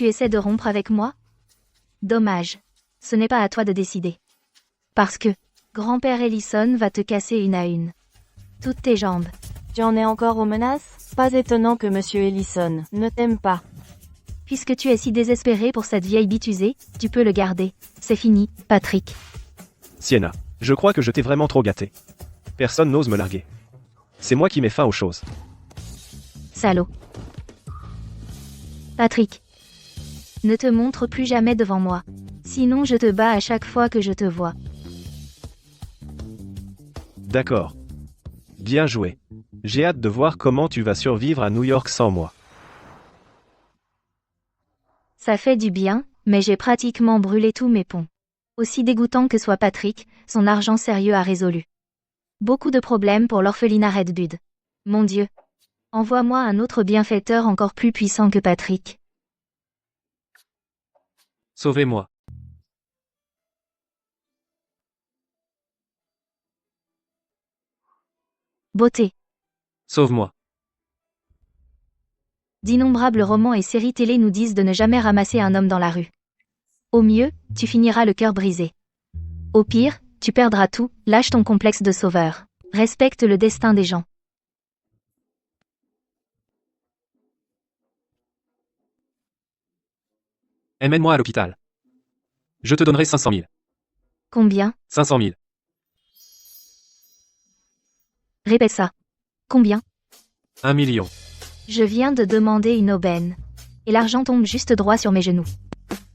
Tu essaies de rompre avec moi? Dommage. Ce n'est pas à toi de décider. Parce que grand-père Ellison va te casser une à une. Toutes tes jambes. Tu en es encore aux menaces? Pas étonnant que Monsieur Ellison ne t'aime pas. Puisque tu es si désespéré pour cette vieille bite usée, tu peux le garder. C'est fini, Patrick. Sienna, je crois que je t'ai vraiment trop gâté. Personne n'ose me larguer. C'est moi qui mets fin aux choses. Salaud. Patrick. Ne te montre plus jamais devant moi. Sinon je te bats à chaque fois que je te vois. D'accord. Bien joué. J'ai hâte de voir comment tu vas survivre à New York sans moi. Ça fait du bien, mais j'ai pratiquement brûlé tous mes ponts. Aussi dégoûtant que soit Patrick, son argent sérieux a résolu beaucoup de problèmes pour l'orphelinat Redbud. Mon Dieu. Envoie-moi un autre bienfaiteur encore plus puissant que Patrick. Sauvez-moi. Beauté. Sauve-moi. D'innombrables romans et séries télé nous disent de ne jamais ramasser un homme dans la rue. Au mieux, tu finiras le cœur brisé. Au pire, tu perdras tout, lâche ton complexe de sauveur. Respecte le destin des gens. Emmène-moi à l'hôpital. Je te donnerai 500 000. Combien? 500 000. Répète ça. Combien? 1 million. Je viens de demander une aubaine. Et l'argent tombe juste droit sur mes genoux.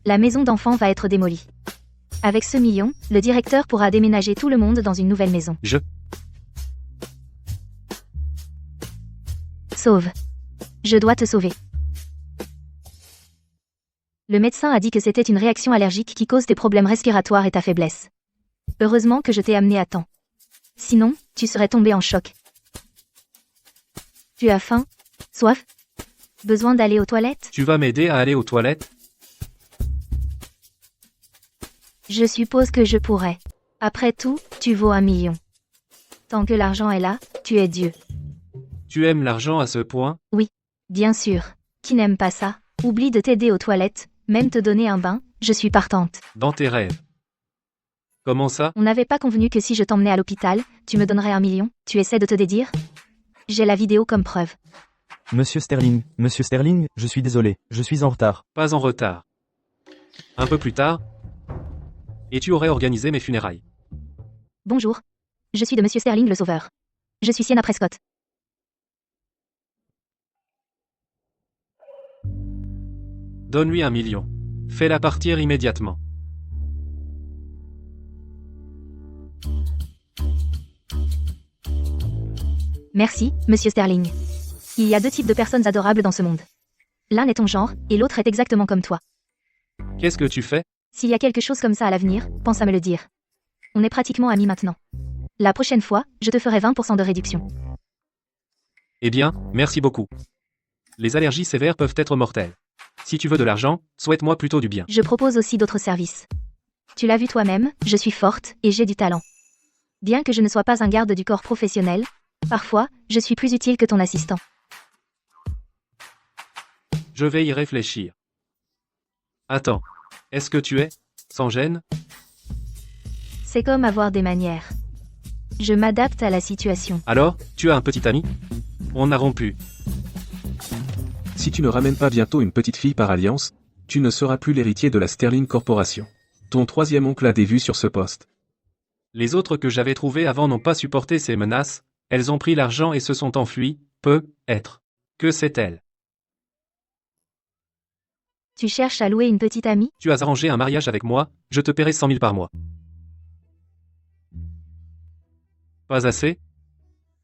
La maison d'enfants va être démolie. Avec ce million, le directeur pourra déménager tout le monde dans une nouvelle maison. Sauve. Je dois te sauver. Le médecin a dit que c'était une réaction allergique qui cause tes problèmes respiratoires et ta faiblesse. Heureusement que je t'ai amené à temps. Sinon, tu serais tombé en choc. Tu as faim? Soif? Besoin d'aller aux toilettes? Tu vas m'aider à aller aux toilettes? Je suppose que je pourrais. Après tout, tu vaux 1 million. Tant que l'argent est là, tu es Dieu. Tu aimes l'argent à ce point? Oui, bien sûr. Qui n'aime pas ça? Oublie de t'aider aux toilettes, même te donner un bain, je suis partante. Dans tes rêves. Comment ça? On n'avait pas convenu que si je t'emmenais à l'hôpital, tu me donnerais 1 million, tu essaies de te dédire? J'ai la vidéo comme preuve. Monsieur Sterling, je suis désolé, je suis en retard. Pas en retard. Un peu plus tard. Et tu aurais organisé mes funérailles. Bonjour. Je suis de Monsieur Sterling le Sauveur. Je suis Sienna Prescott. Donne-lui 1 million. Fais-la partir immédiatement. Merci, Monsieur Sterling. Il y a 2 types de personnes adorables dans ce monde. L'un est ton genre, et l'autre est exactement comme toi. Qu'est-ce que tu fais? S'il y a quelque chose comme ça à l'avenir, pense à me le dire. On est pratiquement amis maintenant. La prochaine fois, je te ferai 20% de réduction. Eh bien, merci beaucoup. Les allergies sévères peuvent être mortelles. Si tu veux de l'argent, souhaite-moi plutôt du bien. Je propose aussi d'autres services. Tu l'as vu toi-même, je suis forte, et j'ai du talent. Bien que je ne sois pas un garde du corps professionnel, parfois, je suis plus utile que ton assistant. Je vais y réfléchir. Attends. Est-ce que tu es, sans gêne? C'est comme avoir des manières. Je m'adapte à la situation. Alors, tu as un petit ami? On a rompu. Si tu ne ramènes pas bientôt une petite fille par alliance, tu ne seras plus l'héritier de la Sterling Corporation. Ton troisième oncle a des vues sur ce poste. Les autres que j'avais trouvés avant n'ont pas supporté ces menaces, elles ont pris l'argent et se sont enfuies, peut-être. Que c'est-elle? Tu cherches à louer une petite amie? Tu as arrangé un mariage avec moi, je te paierai 100 000 par mois. Pas assez?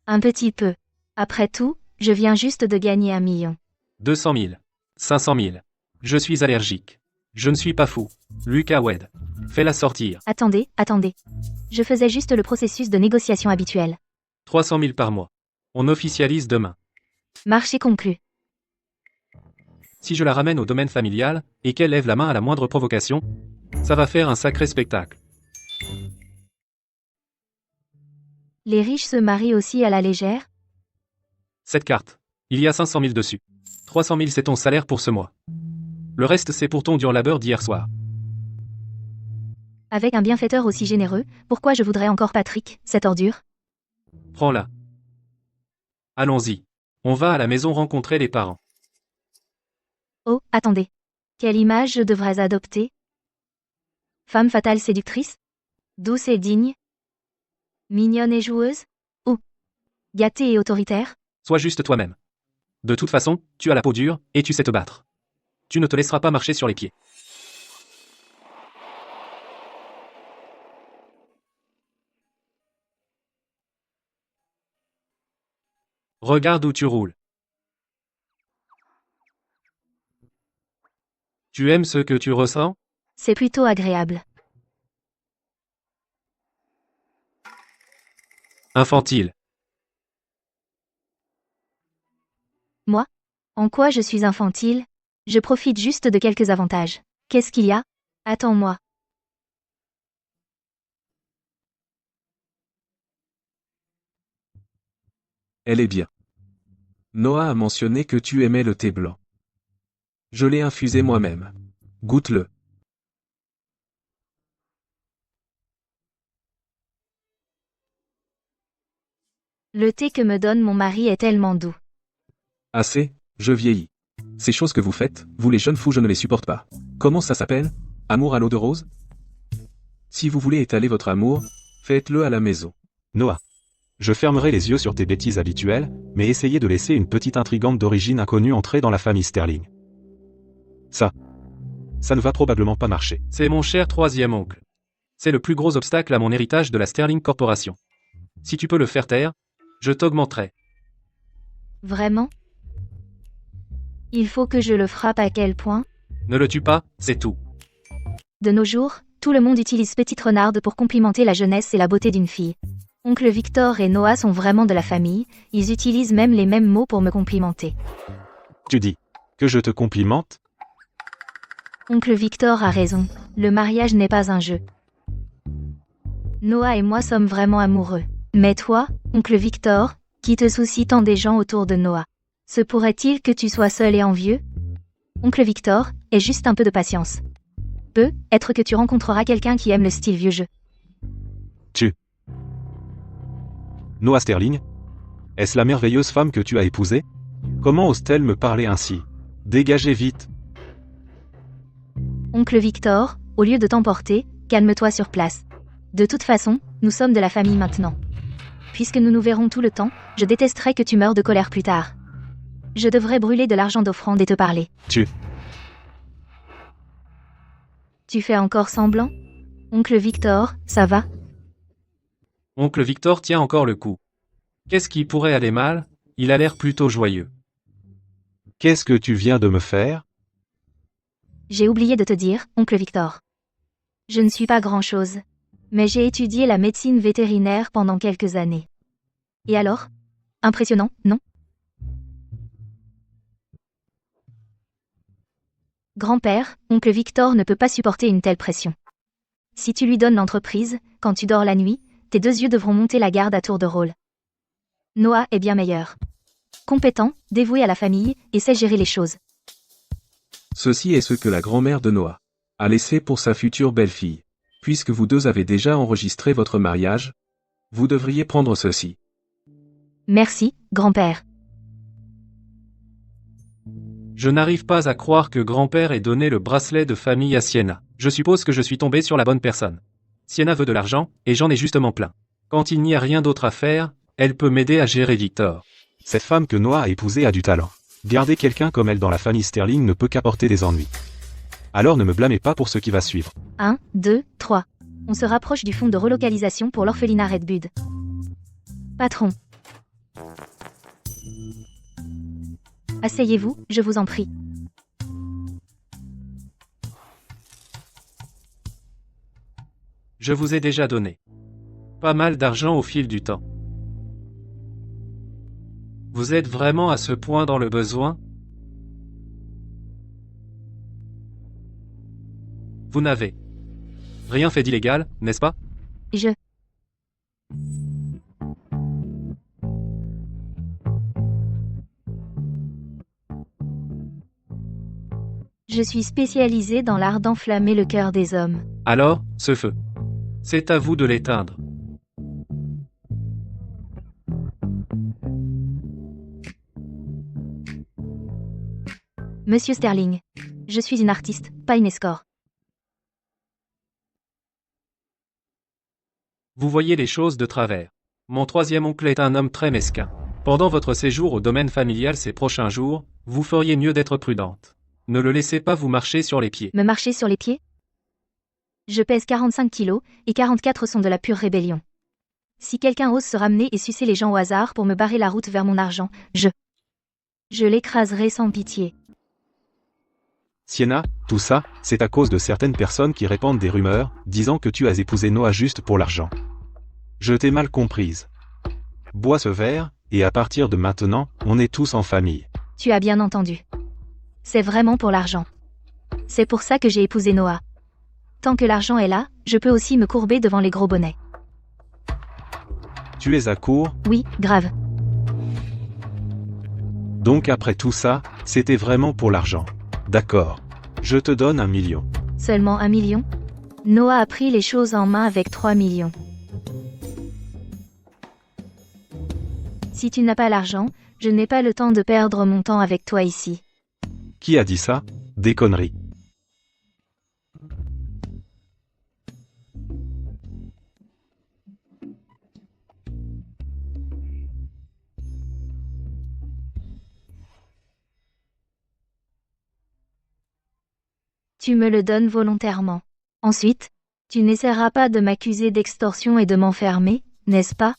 Un petit peu. Après tout, je viens juste de gagner 1 million. 200 000. 500 000. Je suis allergique. Je ne suis pas fou. Lucas Wade. Fais-la sortir. Attendez. Je faisais juste le processus de négociation habituel. 300 000 par mois. On officialise demain. Marché conclu. Si je la ramène au domaine familial, et qu'elle lève la main à la moindre provocation, ça va faire un sacré spectacle. Les riches se marient aussi à la légère? Cette carte. Il y a 500 000 dessus. 300 000 c'est ton salaire pour ce mois. Le reste c'est pour ton dur labeur d'hier soir. Avec un bienfaiteur aussi généreux, pourquoi je voudrais encore Patrick, cette ordure? Prends-la. Allons-y. On va à la maison rencontrer les parents. Oh, attendez. Quelle image je devrais adopter? Femme fatale séductrice? Douce et digne? Mignonne et joueuse? Ou gâtée et autoritaire? Sois juste toi-même. De toute façon, tu as la peau dure, et tu sais te battre. Tu ne te laisseras pas marcher sur les pieds. Regarde où tu roules. Tu aimes ce que tu ressens? C'est plutôt agréable. Infantile. Moi? En quoi je suis infantile? Je profite juste de quelques avantages. Qu'est-ce qu'il y a? Attends-moi. Elle est bien. Noah a mentionné que tu aimais le thé blanc. Je l'ai infusé moi-même. Goûte-le. Le thé que me donne mon mari est tellement doux. Assez, je vieillis. Ces choses que vous faites, vous les jeunes fous, je ne les supporte pas. Comment ça s'appelle? Amour à l'eau de rose? Si vous voulez étaler votre amour, faites-le à la maison. Noah. Je fermerai les yeux sur tes bêtises habituelles, mais essayez de laisser une petite intrigante d'origine inconnue entrer dans la famille Sterling. Ça ne va probablement pas marcher. C'est mon cher troisième oncle. C'est le plus gros obstacle à mon héritage de la Sterling Corporation. Si tu peux le faire taire, je t'augmenterai. Vraiment? Il faut que je le frappe à quel point? Ne le tue pas, c'est tout. De nos jours, tout le monde utilise Petite Renarde pour complimenter la jeunesse et la beauté d'une fille. Oncle Victor et Noah sont vraiment de la famille, ils utilisent même les mêmes mots pour me complimenter. Tu dis que je te complimente? Oncle Victor a raison, le mariage n'est pas un jeu. Noah et moi sommes vraiment amoureux. Mais toi, oncle Victor, qui te soucie tant des gens autour de Noah? Se pourrait-il que tu sois seul et envieux? Oncle Victor, aie juste un peu de patience. Peut-être que tu rencontreras quelqu'un qui aime le style vieux jeu. Noah Sterling? Est-ce la merveilleuse femme que tu as épousée? Comment ose-t-elle me parler ainsi? Dégagez vite! Oncle Victor, au lieu de t'emporter, calme-toi sur place. De toute façon, nous sommes de la famille maintenant. Puisque nous nous verrons tout le temps, je détesterais que tu meures de colère plus tard. Je devrais brûler de l'argent d'offrande et te parler. Tu fais encore semblant? Oncle Victor, ça va? Oncle Victor tient encore le coup. Qu'est-ce qui pourrait aller mal? Il a l'air plutôt joyeux. Qu'est-ce que tu viens de me faire? J'ai oublié de te dire, oncle Victor. Je ne suis pas grand-chose. Mais j'ai étudié la médecine vétérinaire pendant quelques années. Et alors? Impressionnant, non? Grand-père, oncle Victor ne peut pas supporter une telle pression. Si tu lui donnes l'entreprise, quand tu dors la nuit, tes deux yeux devront monter la garde à tour de rôle. Noah est bien meilleur. Compétent, dévoué à la famille, et sait gérer les choses. Ceci est ce que la grand-mère de Noah a laissé pour sa future belle-fille. Puisque vous deux avez déjà enregistré votre mariage, vous devriez prendre ceci. Merci, grand-père. Je n'arrive pas à croire que grand-père ait donné le bracelet de famille à Sienna. Je suppose que je suis tombé sur la bonne personne. Sienna veut de l'argent, et j'en ai justement plein. Quand il n'y a rien d'autre à faire, elle peut m'aider à gérer Victor. Cette femme que Noah a épousée a du talent. Garder quelqu'un comme elle dans la famille Sterling ne peut qu'apporter des ennuis. Alors ne me blâmez pas pour ce qui va suivre. 1, 2, 3. On se rapproche du fonds de relocalisation pour l'orphelinat Redbud. Patron. Asseyez-vous, je vous en prie. Je vous ai déjà donné pas mal d'argent au fil du temps. Vous êtes vraiment à ce point dans le besoin? Vous n'avez rien fait d'illégal, n'est-ce pas? Je Je suis spécialisée dans l'art d'enflammer le cœur des hommes. Alors, ce feu. C'est à vous de l'éteindre. Monsieur Sterling. Je suis une artiste, pas une escort. Vous voyez les choses de travers. Mon troisième oncle est un homme très mesquin. Pendant votre séjour au domaine familial ces prochains jours, vous feriez mieux d'être prudente. Ne le laissez pas vous marcher sur les pieds. Me marcher sur les pieds? Je pèse 45 kilos, et 44 sont de la pure rébellion. Si quelqu'un ose se ramener et sucer les gens au hasard pour me barrer la route vers mon argent, je l'écraserai sans pitié. Sienna, tout ça, c'est à cause de certaines personnes qui répandent des rumeurs, disant que tu as épousé Noah juste pour l'argent. Je t'ai mal comprise. Bois ce verre, et à partir de maintenant, on est tous en famille. Tu as bien entendu. C'est vraiment pour l'argent. C'est pour ça que j'ai épousé Noah. Tant que l'argent est là, je peux aussi me courber devant les gros bonnets. Tu es à court, Oui, grave. donc après tout ça, c'était vraiment pour l'argent. D'accord. Je te donne 1 million. Seulement 1 million? Noah a pris les choses en main avec 3 millions. Si tu n'as pas l'argent, je n'ai pas le temps de perdre mon temps avec toi ici. Qui a dit ça? Des conneries. Tu me le donnes volontairement. Ensuite, tu n'essaieras pas de m'accuser d'extorsion et de m'enfermer, n'est-ce pas?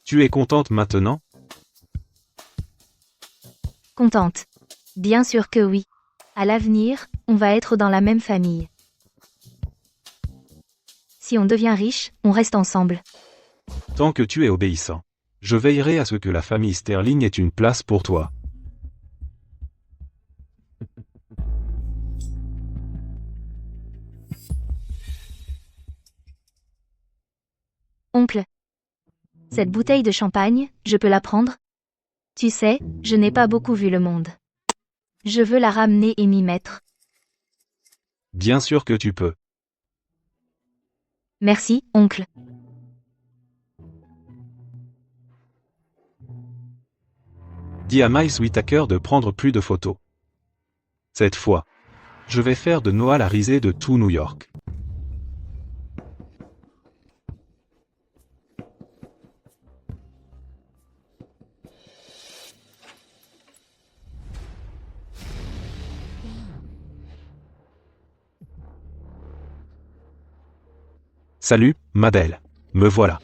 Tu es contente maintenant? Contente. Bien sûr que oui. À l'avenir, on va être dans la même famille. Si on devient riche, on reste ensemble. Tant que tu es obéissant. Je veillerai à ce que la famille Sterling ait une place pour toi. Oncle. Cette bouteille de champagne, je peux la prendre? Tu sais, je n'ai pas beaucoup vu le monde. Je veux la ramener et m'y mettre. Bien sûr que tu peux. Merci, oncle. Dis à Miles Whittaker de prendre plus de photos. Cette fois, je vais faire de Noah la risée de tout New York. Salut, Madel. Me voilà.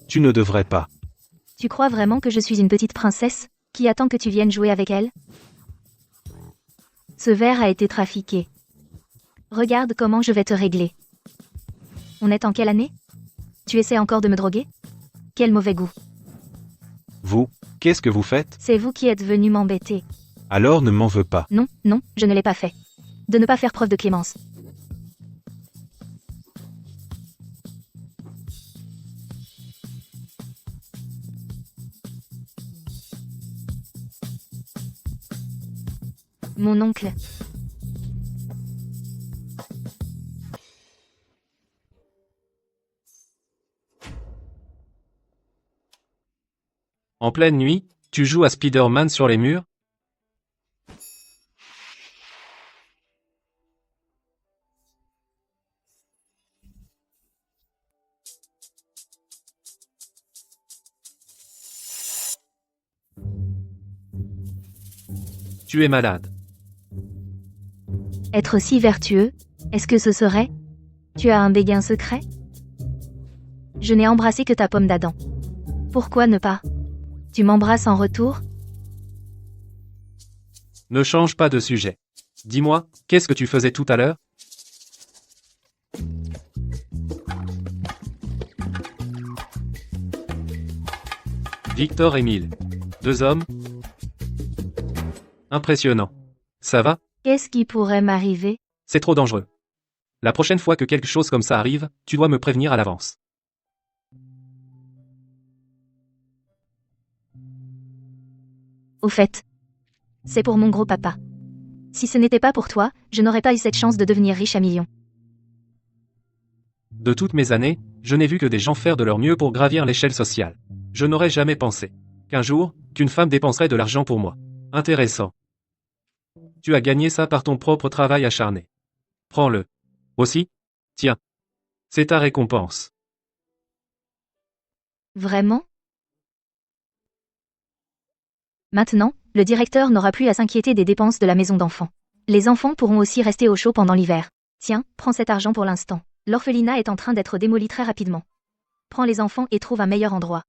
Tu ne devrais pas. Tu crois vraiment que je suis une petite princesse, qui attend que tu viennes jouer avec elle? Ce verre a été trafiqué. Regarde comment je vais te régler. On est en quelle année? Tu essaies encore de me droguer? Quel mauvais goût. Vous, qu'est-ce que vous faites? C'est vous qui êtes venu m'embêter. Alors ne m'en veux pas. Non, non, je ne l'ai pas fait. De ne pas faire preuve de clémence. Mon oncle. En pleine nuit, tu joues à Spider-Man sur les murs? Tu es malade. Être si vertueux, est-ce que ce serait? Tu as un béguin secret? Je n'ai embrassé que ta pomme d'Adam. Pourquoi ne pas? Tu m'embrasses en retour? Ne change pas de sujet. Dis-moi, qu'est-ce que tu faisais tout à l'heure? Victor et Emile. 2 hommes? Impressionnant. Ça va? Qu'est-ce qui pourrait m'arriver? C'est trop dangereux. La prochaine fois que quelque chose comme ça arrive, tu dois me prévenir à l'avance. Au fait, c'est pour mon gros papa. Si ce n'était pas pour toi, je n'aurais pas eu cette chance de devenir riche à millions. De toutes mes années, je n'ai vu que des gens faire de leur mieux pour gravir l'échelle sociale. Je n'aurais jamais pensé qu'un jour, qu'une femme dépenserait de l'argent pour moi. Intéressant. Tu as gagné ça par ton propre travail acharné. Prends-le. Aussi? Tiens. C'est ta récompense. Vraiment? Maintenant, le directeur n'aura plus à s'inquiéter des dépenses de la maison d'enfants. Les enfants pourront aussi rester au chaud pendant l'hiver. Tiens, prends cet argent pour l'instant. L'orphelinat est en train d'être démoli très rapidement. Prends les enfants et trouve un meilleur endroit.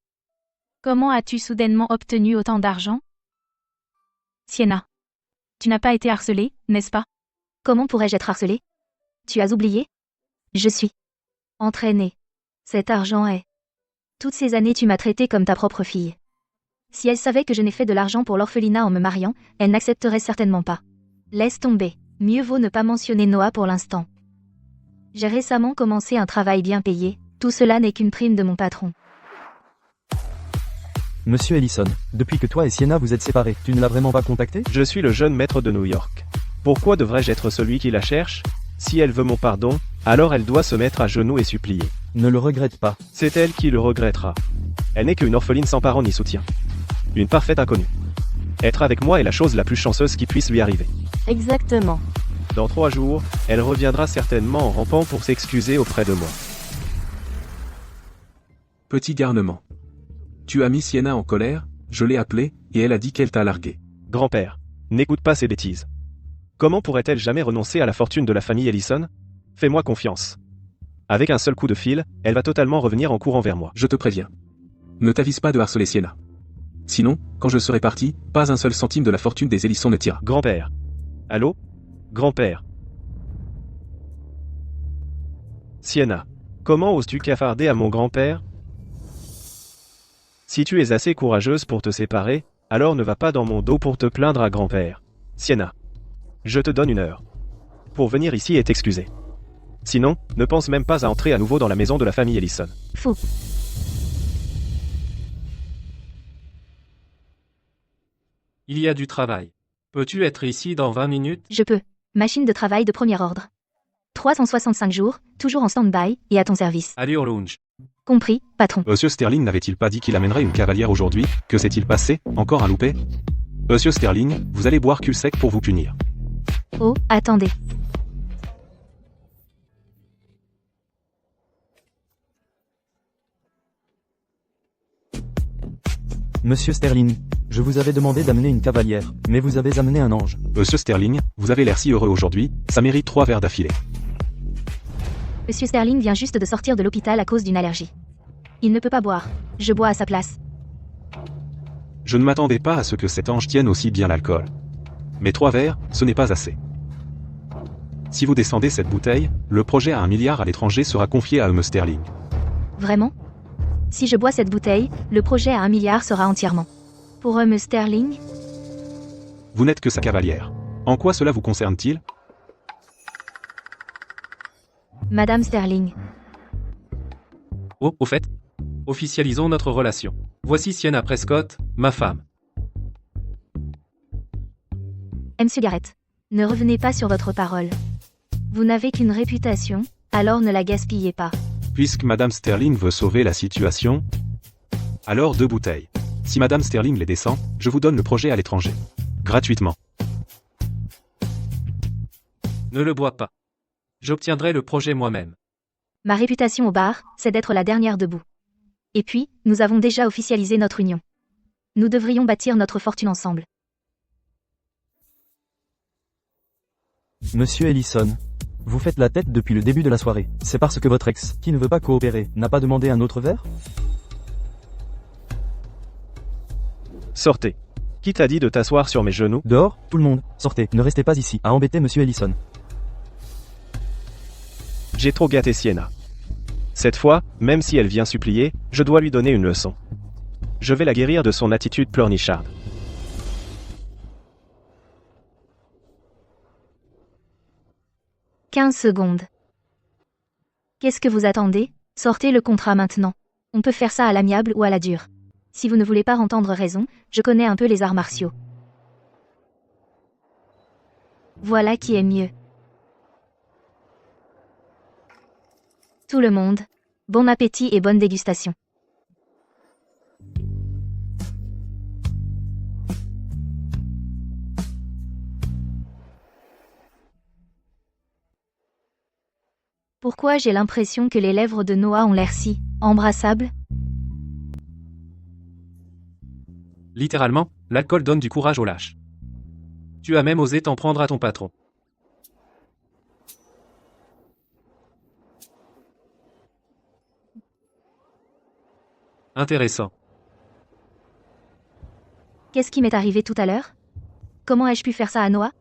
Comment as-tu soudainement obtenu autant d'argent? Sienna. Tu n'as pas été harcelée, n'est-ce pas? Comment pourrais-je être harcelée? Tu as oublié? Je suis entraînée. Cet argent est... Toutes ces années tu m'as traitée comme ta propre fille. Si elle savait que je n'ai fait de l'argent pour l'orphelinat en me mariant, elle n'accepterait certainement pas. Laisse tomber. Mieux vaut ne pas mentionner Noah pour l'instant. J'ai récemment commencé un travail bien payé. Tout cela n'est qu'une prime de mon patron. Monsieur Ellison, depuis que toi et Sienna vous êtes séparés, tu ne l'as vraiment pas contacté? Je suis le jeune maître de New York. Pourquoi devrais-je être celui qui la cherche? Si elle veut mon pardon, alors elle doit se mettre à genoux et supplier. Ne le regrette pas. C'est elle qui le regrettera. Elle n'est qu'une orpheline sans parents ni soutien. Une parfaite inconnue. Être avec moi est la chose la plus chanceuse qui puisse lui arriver. Exactement. Dans 3 jours, elle reviendra certainement en rampant pour s'excuser auprès de moi. Petit garnement. Tu as mis Sienna en colère, je l'ai appelée, et elle a dit qu'elle t'a largué. Grand-père, n'écoute pas ces bêtises. Comment pourrait-elle jamais renoncer à la fortune de la famille Ellison? Fais-moi confiance. Avec un seul coup de fil, elle va totalement revenir en courant vers moi. Je te préviens. Ne t'avise pas de harceler Sienna. Sinon, quand je serai parti, pas un seul centime de la fortune des Ellison ne t'ira. Grand-père. Allô? Grand-père. Sienna. Comment oses-tu cafarder à mon grand-père? Si tu es assez courageuse pour te séparer, alors ne va pas dans mon dos pour te plaindre à grand-père. Sienna. Je te donne 1 heure. Pour venir ici et t'excuser. Sinon, ne pense même pas à entrer à nouveau dans la maison de la famille Ellison. Fou. Il y a du travail. Peux-tu être ici dans 20 minutes? Je peux. Machine de travail de premier ordre. 365 jours, toujours en stand-by, et à ton service. Allez au lounge. Compris, patron. Monsieur Sterling n'avait-il pas dit qu'il amènerait une cavalière aujourd'hui? Que s'est-il passé? Encore un loupé? Monsieur Sterling, vous allez boire cul sec pour vous punir. Oh, attendez. Monsieur Sterling, je vous avais demandé d'amener une cavalière, mais vous avez amené un ange. Monsieur Sterling, vous avez l'air si heureux aujourd'hui, ça mérite 3 verres d'affilée. Monsieur Sterling vient juste de sortir de l'hôpital à cause d'une allergie. Il ne peut pas boire. Je bois à sa place. Je ne m'attendais pas à ce que cet ange tienne aussi bien l'alcool. Mais 3 verres, ce n'est pas assez. Si vous descendez cette bouteille, le projet à 1 milliard à l'étranger sera confié à M. Sterling. Vraiment? Si je bois cette bouteille, le projet à 1 milliard sera entièrement. Pour M. Sterling? Vous n'êtes que sa cavalière. En quoi cela vous concerne-t-il? Madame Sterling. Oh, au fait, officialisons notre relation. Voici Sienna Prescott, ma femme. Monsieur Garrett. Ne revenez pas sur votre parole. Vous n'avez qu'une réputation, alors ne la gaspillez pas. Puisque Madame Sterling veut sauver la situation, alors 2 bouteilles. Si Madame Sterling les descend, je vous donne le projet à l'étranger. Gratuitement. Ne le bois pas. J'obtiendrai le projet moi-même. Ma réputation au bar, c'est d'être la dernière debout. Et puis, nous avons déjà officialisé notre union. Nous devrions bâtir notre fortune ensemble. Monsieur Ellison, vous faites la tête depuis le début de la soirée. C'est parce que votre ex, qui ne veut pas coopérer, n'a pas demandé un autre verre? Sortez. Qui t'a dit de t'asseoir sur mes genoux? Dehors, tout le monde, sortez, ne restez pas ici, à embêter Monsieur Ellison. J'ai trop gâté Sienna. Cette fois, même si elle vient supplier, je dois lui donner une leçon. Je vais la guérir de son attitude pleurnicharde. « 15 secondes. Qu'est-ce que vous attendez? Sortez le contrat maintenant. On peut faire ça à l'amiable ou à la dure. Si vous ne voulez pas entendre raison, je connais un peu les arts martiaux. Voilà qui est mieux. Tout le monde. Bon appétit et bonne dégustation. Pourquoi j'ai l'impression que les lèvres de Noah ont l'air si embrassables? Littéralement, l'alcool donne du courage aux lâches. Tu as même osé t'en prendre à ton patron. Intéressant. Qu'est-ce qui m'est arrivé tout à l'heure? Comment ai-je pu faire ça à Noah?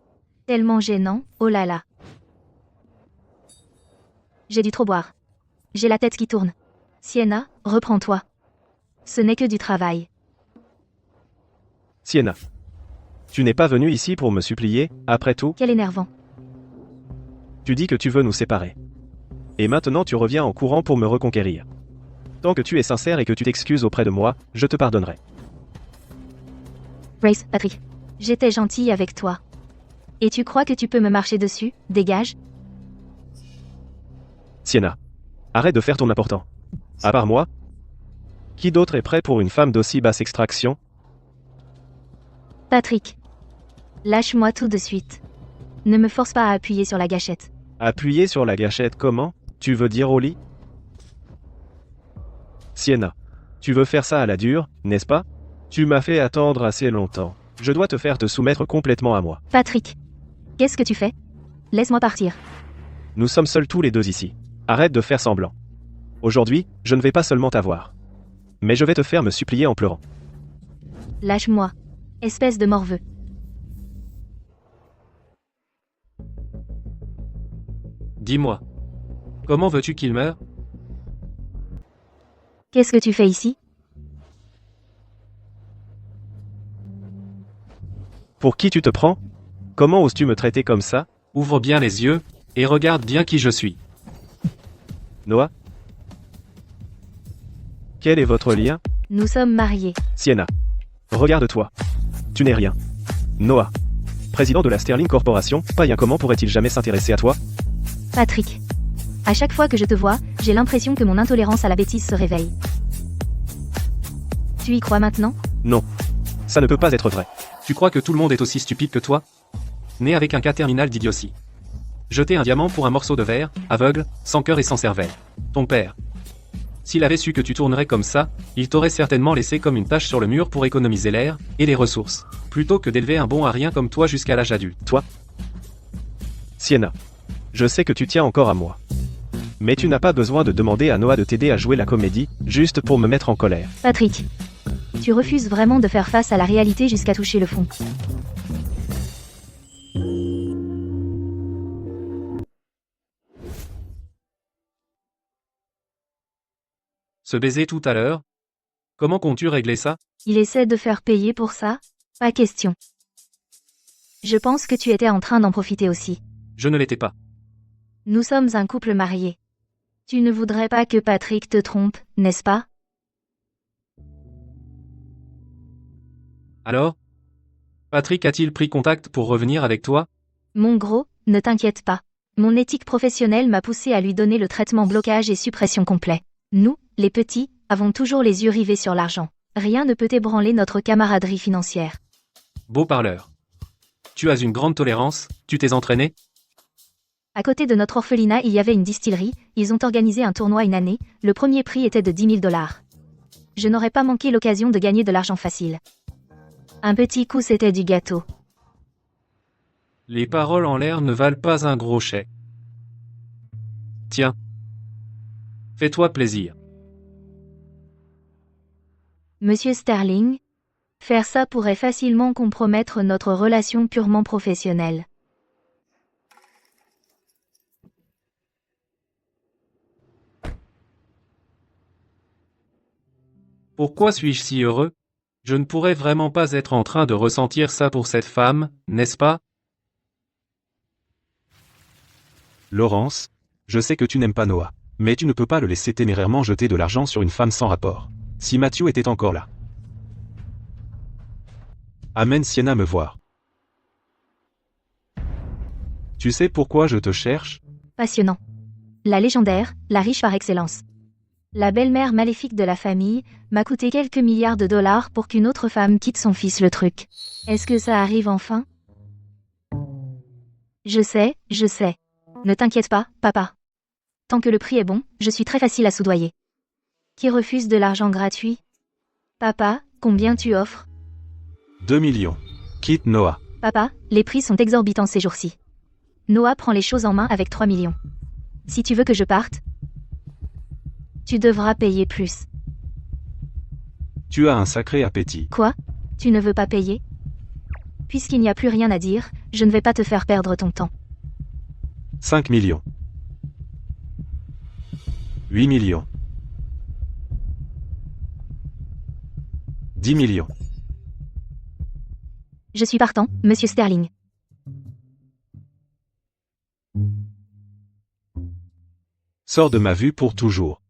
Tellement gênant, oh là là. J'ai dû trop boire. J'ai la tête qui tourne. Sienna, reprends-toi. Ce n'est que du travail. Sienna. Tu n'es pas venue ici pour me supplier, après tout, Quel énervant. tu dis que tu veux nous séparer. Et maintenant tu reviens en courant pour me reconquérir. Tant que tu es sincère et que tu t'excuses auprès de moi, je te pardonnerai. Grace, Patrick. J'étais gentille avec toi. Et tu crois que tu peux me marcher dessus? Dégage. Sienna. Arrête de faire ton important. À part moi, qui d'autre est prêt pour une femme d'aussi basse extraction? Patrick. Lâche-moi tout de suite. Ne me force pas à appuyer sur la gâchette. Appuyer sur la gâchette comment? Tu veux dire au lit? Sienna. Tu veux faire ça à la dure, n'est-ce pas? Tu m'as fait attendre assez longtemps. Je dois te faire te soumettre complètement à moi. Patrick. Qu'est-ce que tu fais? Laisse-moi partir. Nous sommes seuls tous les deux ici. Arrête de faire semblant. Aujourd'hui, je ne vais pas seulement t'avoir. Mais je vais te faire me supplier en pleurant. Lâche-moi. Espèce de morveux. Dis-moi. Comment veux-tu qu'il meure? Qu'est-ce que tu fais ici? Pour qui tu te prends? Comment oses-tu me traiter comme ça? Ouvre bien les yeux, et regarde bien qui je suis. Noah? Quel est votre lien? Nous sommes mariés. Sienna. Regarde-toi. Tu n'es rien. Noah. Président de la Sterling Corporation, païen, comment pourrait-il jamais s'intéresser à toi? Patrick. À chaque fois que je te vois, j'ai l'impression que mon intolérance à la bêtise se réveille. Tu y crois maintenant? Non. Ça ne peut pas être vrai. Tu crois que tout le monde est aussi stupide que toi? Né avec un cas terminal d'idiotie. Jeter un diamant pour un morceau de verre, aveugle, sans cœur et sans cervelle. Ton père. S'il avait su que tu tournerais comme ça, il t'aurait certainement laissé comme une tache sur le mur pour économiser l'air et les ressources, plutôt que d'élever un bon à rien comme toi jusqu'à l'âge adulte. Toi? Sienna. Je sais que tu tiens encore à moi. Mais tu n'as pas besoin de demander à Noah de t'aider à jouer la comédie, juste pour me mettre en colère. Patrick. Tu refuses vraiment de faire face à la réalité jusqu'à toucher le fond. Ce baiser tout à l'heure? Comment comptes-tu régler ça? Il essaie de faire payer pour ça? Pas question. Je pense que tu étais en train d'en profiter aussi. Je ne l'étais pas. Nous sommes un couple marié. Tu ne voudrais pas que Patrick te trompe, n'est-ce pas? Alors? Patrick a-t-il pris contact pour revenir avec toi? Mon gros, ne t'inquiète pas. Mon éthique professionnelle m'a poussé à lui donner le traitement blocage et suppression complet. Nous, les petits, avons toujours les yeux rivés sur l'argent. Rien ne peut ébranler notre camaraderie financière. Beau parleur. Tu as une grande tolérance, tu t'es entraîné? À côté de notre orphelinat, il y avait une distillerie, ils ont organisé un tournoi une année, le premier prix était de 10 000 $. Je n'aurais pas manqué l'occasion de gagner de l'argent facile. Un petit coup, c'était du gâteau. Les paroles en l'air ne valent pas un gros chèque. Tiens. Fais-toi plaisir. Monsieur Sterling, faire ça pourrait facilement compromettre notre relation purement professionnelle. Pourquoi suis-je si heureux? Je ne pourrais vraiment pas être en train de ressentir ça pour cette femme, n'est-ce pas? Laurence, je sais que tu n'aimes pas Noah. Mais tu ne peux pas le laisser témérairement jeter de l'argent sur une femme sans rapport. Si Matthew était encore là. Amène Sienna me voir. Tu sais pourquoi je te cherche? Passionnant. La légendaire, la riche par excellence. La belle-mère maléfique de la famille m'a coûté quelques milliards de dollars pour qu'une autre femme quitte son fils le truc. Est-ce que ça arrive enfin? Je sais. Ne t'inquiète pas, papa. Tant que le prix est bon, je suis très facile à soudoyer. Qui refuse de l'argent gratuit? Papa, combien tu offres? 2 millions. Quitte Noah. Papa, les prix sont exorbitants ces jours-ci. Noah prend les choses en main avec 3 millions. Si tu veux que je parte, tu devras payer plus. Tu as un sacré appétit. Quoi? Tu ne veux pas payer? Puisqu'il n'y a plus rien à dire, je ne vais pas te faire perdre ton temps. 5 millions. 8 millions. 10 millions. Je suis partant, monsieur Sterling. Sors de ma vue pour toujours.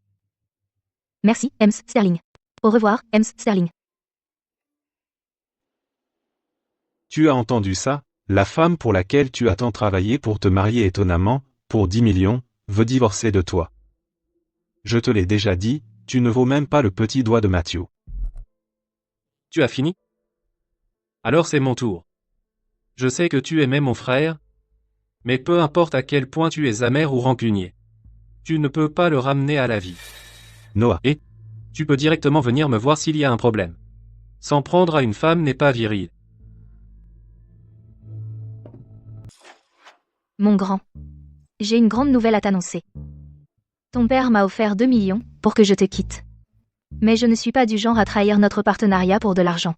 Merci, Ems Sterling. Au revoir, Ems Sterling. Tu as entendu ça? La femme pour laquelle tu as tant travaillé pour te marier étonnamment, pour 10 millions, veut divorcer de toi. Je te l'ai déjà dit, tu ne vaux même pas le petit doigt de Matthew. Tu as fini? Alors c'est mon tour. Je sais que tu aimais mon frère, mais peu importe à quel point tu es amer ou rancunier. Tu ne peux pas le ramener à la vie. Noah. Et tu peux directement venir me voir s'il y a un problème. S'en prendre à une femme n'est pas viril. Mon grand. J'ai une grande nouvelle à t'annoncer. Ton père m'a offert 2 millions pour que je te quitte. Mais je ne suis pas du genre à trahir notre partenariat pour de l'argent.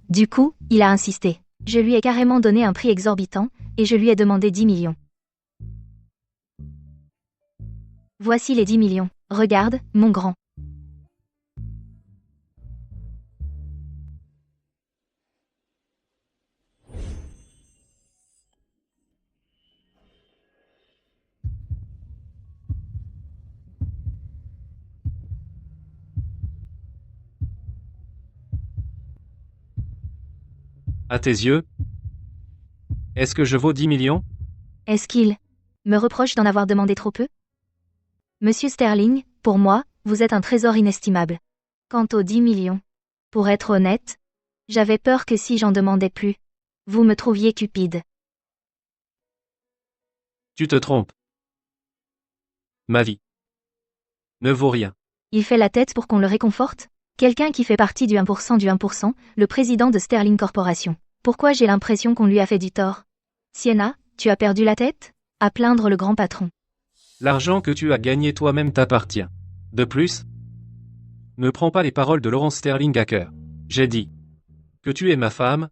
Du coup, il a insisté. Je lui ai carrément donné un prix exorbitant, et je lui ai demandé 10 millions. Voici les 10 millions. Regarde, mon grand. À tes yeux, est-ce que je vaux 10 millions? Est-ce qu'il me reproche d'en avoir demandé trop peu? Monsieur Sterling, pour moi, vous êtes un trésor inestimable. Quant aux 10 millions, pour être honnête, j'avais peur que si j'en demandais plus, vous me trouviez cupide. Tu te trompes. Ma vie ne vaut rien. Il fait la tête pour qu'on le réconforte? Quelqu'un qui fait partie du 1% du 1%, le président de Sterling Corporation. Pourquoi j'ai l'impression qu'on lui a fait du tort? Sienna, tu as perdu la tête? À plaindre le grand patron. L'argent que tu as gagné toi-même t'appartient. De plus, ne prends pas les paroles de Laurence Sterling à cœur. J'ai dit que tu es ma femme,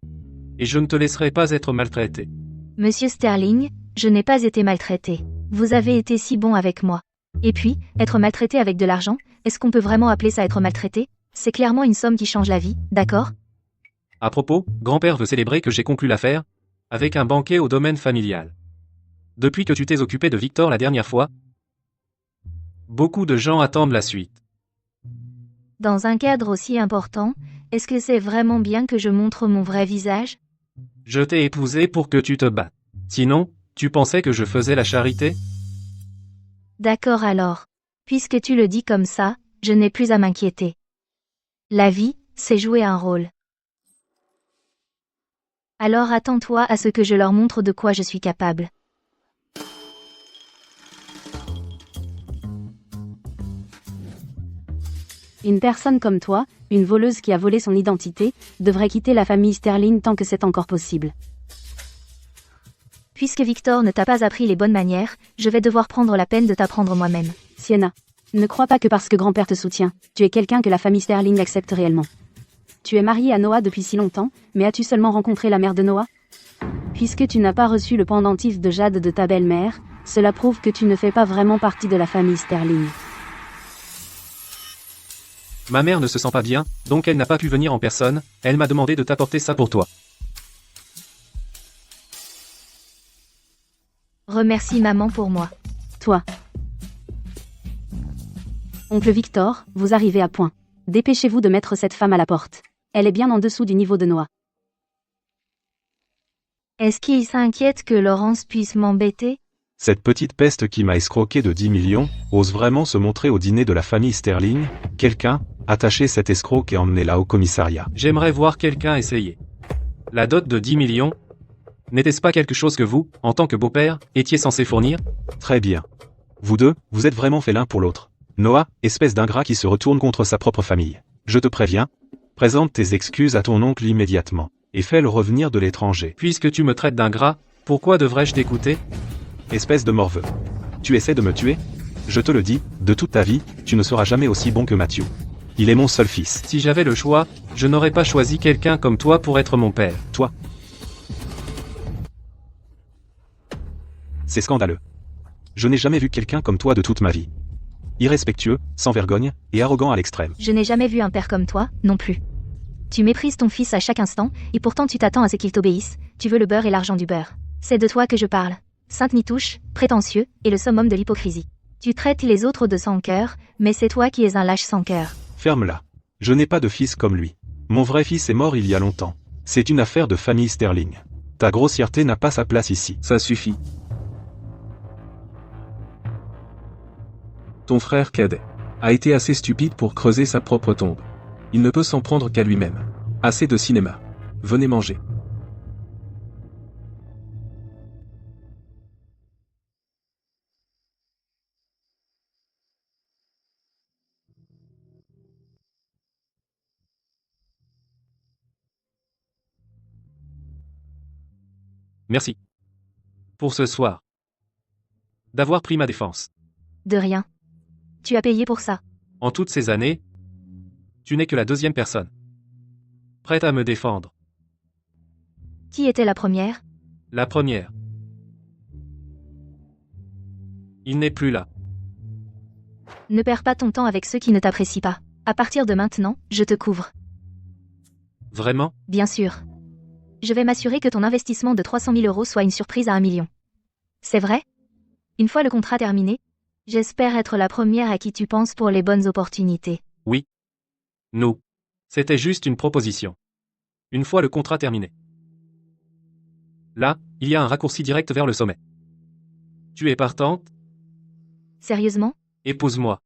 et je ne te laisserai pas être maltraité. Monsieur Sterling, je n'ai pas été maltraité. Vous avez été si bon avec moi. Et puis, être maltraité avec de l'argent, est-ce qu'on peut vraiment appeler ça être maltraité? C'est clairement une somme qui change la vie, d'accord? À propos, grand-père veut célébrer que j'ai conclu l'affaire, avec un banquet au domaine familial. Depuis que tu t'es occupé de Victor la dernière fois, beaucoup de gens attendent la suite. Dans un cadre aussi important, est-ce que c'est vraiment bien que je montre mon vrai visage? Je t'ai épousé pour que tu te battes. Sinon, tu pensais que je faisais la charité? D'accord alors. Puisque tu le dis comme ça, je n'ai plus à m'inquiéter. La vie, c'est jouer un rôle. Alors attends-toi à ce que je leur montre de quoi je suis capable. Une personne comme toi, une voleuse qui a volé son identité, devrait quitter la famille Sterling tant que c'est encore possible. Puisque Victor ne t'a pas appris les bonnes manières, je vais devoir prendre la peine de t'apprendre moi-même. Sienna, ne crois pas que parce que grand-père te soutient, tu es quelqu'un que la famille Sterling accepte réellement. Tu es marié à Noah depuis si longtemps, mais as-tu seulement rencontré la mère de Noah? Puisque tu n'as pas reçu le pendentif de jade de ta belle-mère, cela prouve que tu ne fais pas vraiment partie de la famille Sterling. Ma mère ne se sent pas bien, donc elle n'a pas pu venir en personne, elle m'a demandé de t'apporter ça pour toi. Remercie maman pour moi. Toi. Oncle Victor, vous arrivez à point. Dépêchez-vous de mettre cette femme à la porte. Elle est bien en dessous du niveau de Noah. Est-ce qu'il s'inquiète que Laurence puisse m'embêter? Cette petite peste qui m'a escroqué de 10 millions, ose vraiment se montrer au dîner de la famille Sterling? Quelqu'un, attachez cet escroc et emmenez-la au commissariat. J'aimerais voir quelqu'un essayer. La dot de 10 millions, n'était-ce pas quelque chose que vous, en tant que beau-père, étiez censé fournir? Très bien. Vous deux, vous êtes vraiment faits l'un pour l'autre. Noah, espèce d'ingrat qui se retourne contre sa propre famille. Je te préviens, présente tes excuses à ton oncle immédiatement, et fais-le revenir de l'étranger. Puisque tu me traites d'ingrat, pourquoi devrais-je t'écouter? Espèce de morveux. Tu essaies de me tuer? Je te le dis, de toute ta vie, tu ne seras jamais aussi bon que Matthew. Il est mon seul fils. Si j'avais le choix, je n'aurais pas choisi quelqu'un comme toi pour être mon père. Toi. C'est scandaleux. Je n'ai jamais vu quelqu'un comme toi de toute ma vie. Irrespectueux, sans vergogne, et arrogant à l'extrême. Je n'ai jamais vu un père comme toi, non plus. Tu méprises ton fils à chaque instant, et pourtant tu t'attends à ce qu'il t'obéisse, tu veux le beurre et l'argent du beurre. C'est de toi que je parle. Sainte Nitouche, prétentieux, et le summum de l'hypocrisie. Tu traites les autres de sans cœur, mais c'est toi qui es un lâche sans cœur. Ferme-la. Je n'ai pas de fils comme lui. Mon vrai fils est mort il y a longtemps. C'est une affaire de famille Sterling. Ta grossièreté n'a pas sa place ici. Ça suffit. Ton frère cadet a été assez stupide pour creuser sa propre tombe. Il ne peut s'en prendre qu'à lui-même. Assez de cinéma. Venez manger. Merci. Pour ce soir. D'avoir pris ma défense. De rien. Tu as payé pour ça. En toutes ces années, tu n'es que la deuxième personne prête à me défendre. Qui était la première? La première. Il n'est plus là. Ne perds pas ton temps avec ceux qui ne t'apprécient pas. À partir de maintenant, je te couvre. Vraiment? Bien sûr. Je vais m'assurer que ton investissement de 300 000 € soit une surprise à 1 million. C'est vrai? Une fois le contrat terminé, j'espère être la première à qui tu penses pour les bonnes opportunités. Oui. Non. C'était juste une proposition. Une fois le contrat terminé. Là, il y a un raccourci direct vers le sommet. Tu es partante? Sérieusement? Épouse-moi.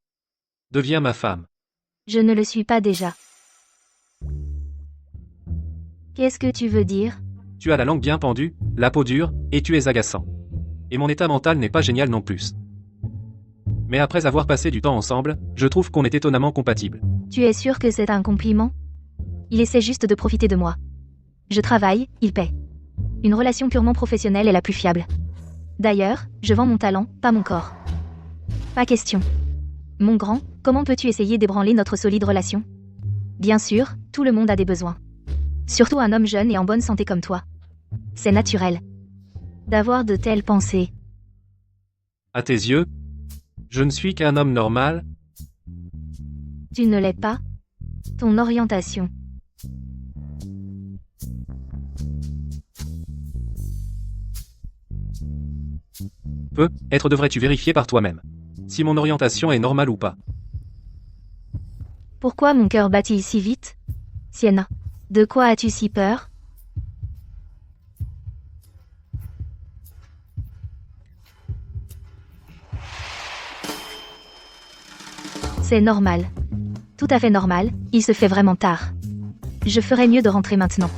Deviens ma femme. Je ne le suis pas déjà. Qu'est-ce que tu veux dire? Tu as la langue bien pendue, la peau dure, et tu es agaçant. Et mon état mental n'est pas génial non plus. Mais après avoir passé du temps ensemble, je trouve qu'on est étonnamment compatibles. Tu es sûr que c'est un compliment? Il essaie juste de profiter de moi. Je travaille, il paie. Une relation purement professionnelle est la plus fiable. D'ailleurs, je vends mon talent, pas mon corps. Pas question. Mon grand, comment peux-tu essayer d'ébranler notre solide relation? Bien sûr, tout le monde a des besoins. Surtout un homme jeune et en bonne santé comme toi. C'est naturel d'avoir de telles pensées. À tes yeux, je ne suis qu'un homme normal. Tu ne l'es pas. Ton orientation. Peut-être devrais-tu vérifier par toi-même si mon orientation est normale ou pas. Pourquoi mon cœur bat-il si vite? Sienna, de quoi as-tu si peur? C'est normal. Tout à fait normal, il se fait vraiment tard. Je ferais mieux de rentrer maintenant.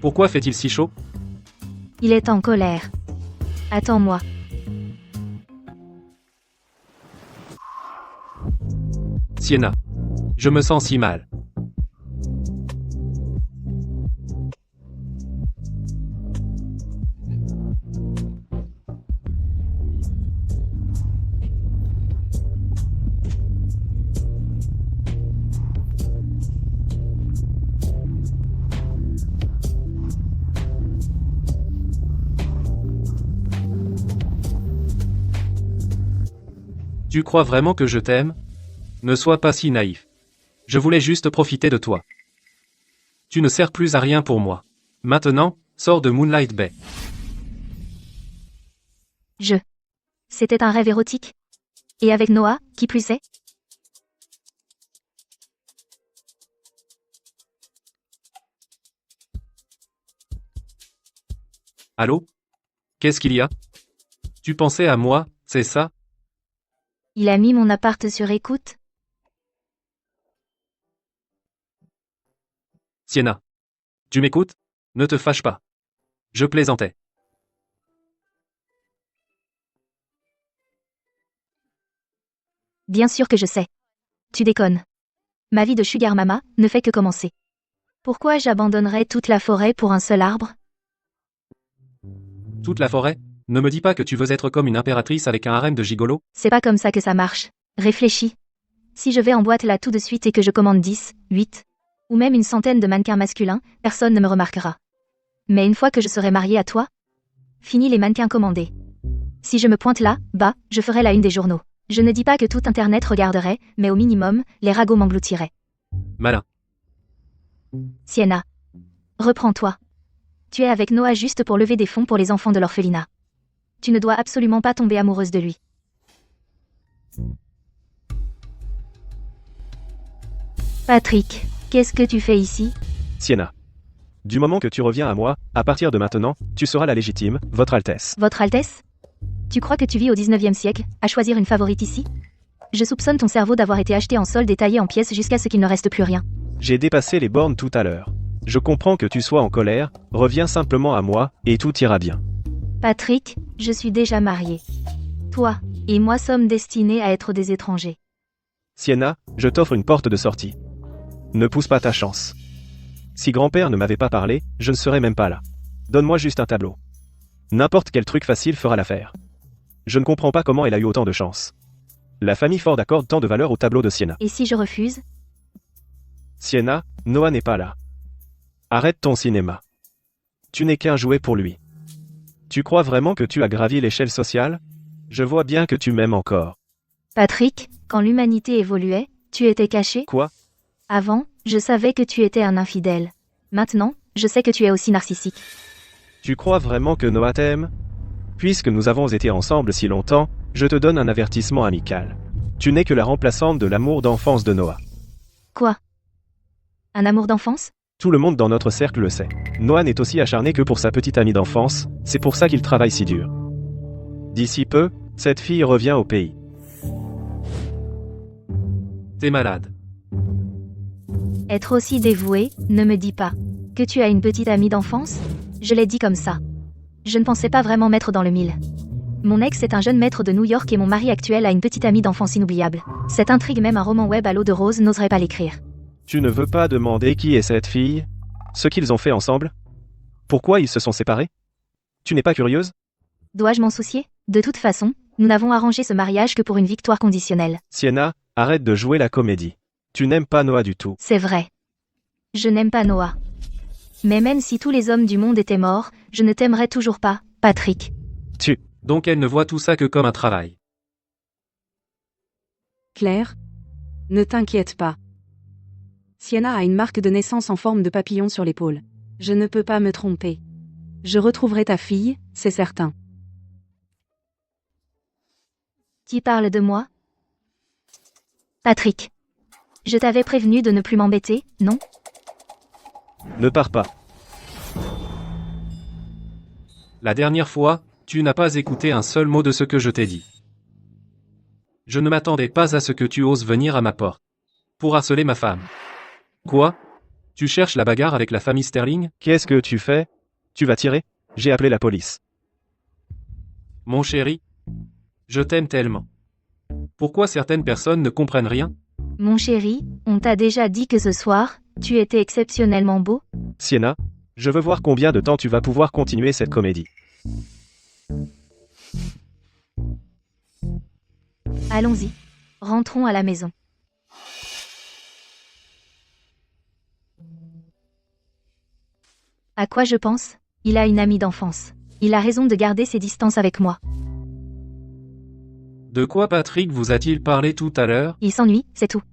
Pourquoi fait-il si chaud? Il est en colère. Attends-moi. Sienna, je me sens si mal. Tu crois vraiment que je t'aime? Ne sois pas si naïf. Je voulais juste profiter de toi. Tu ne sers plus à rien pour moi. Maintenant, sors de Moonlight Bay. C'était un rêve érotique. Et avec Noah, Qui plus est? Allô? Qu'est-ce qu'il y a? Tu pensais à moi, c'est ça? Il a mis mon appart sur écoute? Sienna. Tu m'écoutes? Ne te fâche pas. Je plaisantais. Bien sûr que je sais. Tu déconnes. Ma vie de sugar mama ne fait que commencer. Pourquoi j'abandonnerais toute la forêt pour un seul arbre? Toute la forêt? Ne me dis pas que tu veux être comme une impératrice avec un harem de gigolos? C'est pas comme ça que ça marche. Réfléchis. Si je vais en boîte là tout de suite et que je commande 10, 8, ou même une centaine de mannequins masculins, personne ne me remarquera. Mais une fois que je serai mariée à toi, fini les mannequins commandés. Si je me pointe là, bas, je ferai la une des journaux. Je ne dis pas que tout Internet regarderait, mais au minimum, les ragots m'engloutiraient. Malin. Sienna. Reprends-toi. Tu es avec Noah juste pour lever des fonds pour les enfants de l'orphelinat. Tu ne dois absolument pas tomber amoureuse de lui. Patrick, qu'est-ce que tu fais ici? Sienna. Du moment que tu reviens à moi, à partir de maintenant, tu seras la légitime, Votre Altesse. Votre Altesse? Tu crois que tu vis au 19e siècle, à choisir une favorite ici? Je soupçonne ton cerveau d'avoir été acheté en solde et taillé en pièces jusqu'à ce qu'il ne reste plus rien. J'ai dépassé les bornes tout à l'heure. Je comprends que tu sois en colère, reviens simplement à moi, et tout ira bien. Patrick, je suis déjà mariée. Toi et moi sommes destinés à être des étrangers. Sienna, je t'offre une porte de sortie. Ne pousse pas ta chance. Si grand-père ne m'avait pas parlé, je ne serais même pas là. Donne-moi juste un tableau. N'importe quel truc facile fera l'affaire. Je ne comprends pas comment elle a eu autant de chance. La famille Ford accorde tant de valeur au tableau de Sienna. Et si je refuse? Sienna, Noah n'est pas là. Arrête ton cinéma. Tu n'es qu'un jouet pour lui. Tu crois vraiment que tu as gravi l'échelle sociale? Je vois bien que tu m'aimes encore. Patrick, quand l'humanité évoluait, tu étais caché? Quoi? Avant, je savais que tu étais un infidèle. Maintenant, je sais que tu es aussi narcissique. Tu crois vraiment que Noah t'aime? Puisque nous avons été ensemble si longtemps, je te donne un avertissement amical. Tu n'es que la remplaçante de l'amour d'enfance de Noah. Quoi? Un amour d'enfance? Tout le monde dans notre cercle le sait. Noah n'est aussi acharné que pour sa petite amie d'enfance, c'est pour ça qu'il travaille si dur. D'ici peu, cette fille revient au pays. T'es malade. Être aussi dévoué, ne me dis pas. Que tu as une petite amie d'enfance? Je l'ai dit comme ça. Je ne pensais pas vraiment mettre dans le mille. Mon ex est un jeune maître de New York et mon mari actuel a une petite amie d'enfance inoubliable. Cette intrigue, même un roman web à l'eau de rose n'oserait pas l'écrire. Tu ne veux pas demander qui est cette fille? Ce qu'ils ont fait ensemble? Pourquoi ils se sont séparés? Tu n'es pas curieuse? Dois-je m'en soucier? De toute façon, nous n'avons arrangé ce mariage que pour une victoire conditionnelle. Sienna, arrête de jouer la comédie. Tu n'aimes pas Noah du tout. C'est vrai. Je n'aime pas Noah. Mais même si tous les hommes du monde étaient morts, je ne t'aimerais toujours pas, Patrick. Donc elle ne voit tout ça que comme un travail. Claire? Ne t'inquiète pas. Sienna a une marque de naissance en forme de papillon sur l'épaule. Je ne peux pas me tromper. Je retrouverai ta fille, c'est certain. Qui parle de moi? Patrick. Je t'avais prévenu de ne plus m'embêter, non? Ne pars pas. La dernière fois, tu n'as pas écouté un seul mot de ce que je t'ai dit. Je ne m'attendais pas à ce que tu oses venir à ma porte. Pour harceler ma femme. Quoi? Tu cherches la bagarre avec la famille Sterling? Qu'est-ce que tu fais? Tu vas tirer? J'ai appelé la police. Mon chéri? Je t'aime tellement. Pourquoi certaines personnes ne comprennent rien? Mon chéri, on t'a déjà dit que ce soir, tu étais exceptionnellement beau? Sienna, je veux voir combien de temps tu vas pouvoir continuer cette comédie. Allons-y. Rentrons à la maison. À quoi je pense? Il a une amie d'enfance. Il a raison de garder ses distances avec moi. De quoi Patrick vous a-t-il parlé tout à l'heure? Il s'ennuie, c'est tout.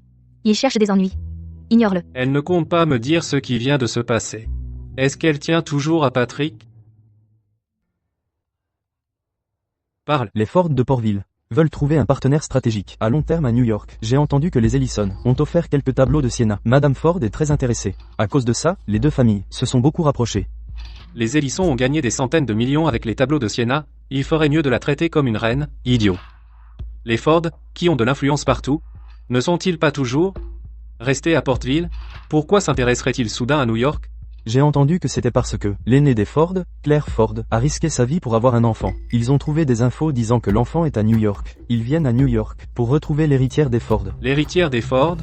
Il cherche des ennuis. Ignore-le. Elle ne compte pas me dire ce qui vient de se passer. Est-ce qu'elle tient toujours à Patrick? Parle. Les Ford de Portville. veulent trouver un partenaire stratégique à long terme à New York. J'ai entendu que les Ellison ont offert quelques tableaux de Sienna. Madame Ford est très intéressée. À cause de ça, les deux familles se sont beaucoup rapprochées. Les Ellison ont gagné des centaines de millions avec les tableaux de Sienna, il ferait mieux de la traiter comme une reine, idiot. Les Ford, qui ont de l'influence partout, ne sont-ils pas toujours restés à Portville? Pourquoi s'intéresseraient-ils soudain à New York? J'ai entendu que c'était parce que l'aîné des Ford, Claire Ford, a risqué sa vie pour avoir un enfant. Ils ont trouvé des infos disant que l'enfant est à New York. Ils viennent à New York pour retrouver l'héritière des Ford. L'héritière des Ford?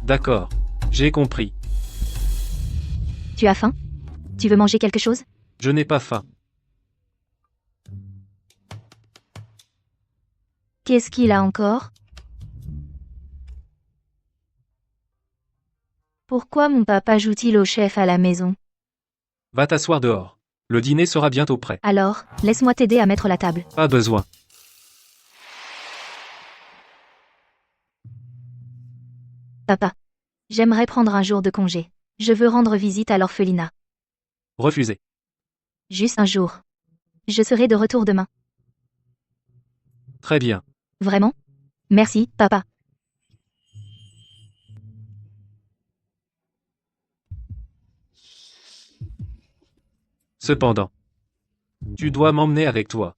D'accord. J'ai compris. Tu as faim? Tu veux manger quelque chose? Je n'ai pas faim. Qu'est-ce qu'il a encore? Pourquoi mon papa joue-t-il au chef à la maison? Va t'asseoir dehors. Le dîner sera bientôt prêt. Alors, laisse-moi t'aider à mettre la table. Pas besoin. Papa. J'aimerais prendre un jour de congé. Je veux rendre visite à l'orphelinat. Refusé. Juste un jour. Je serai de retour demain. Très bien. Vraiment? Merci, papa. Cependant, tu dois m'emmener avec toi.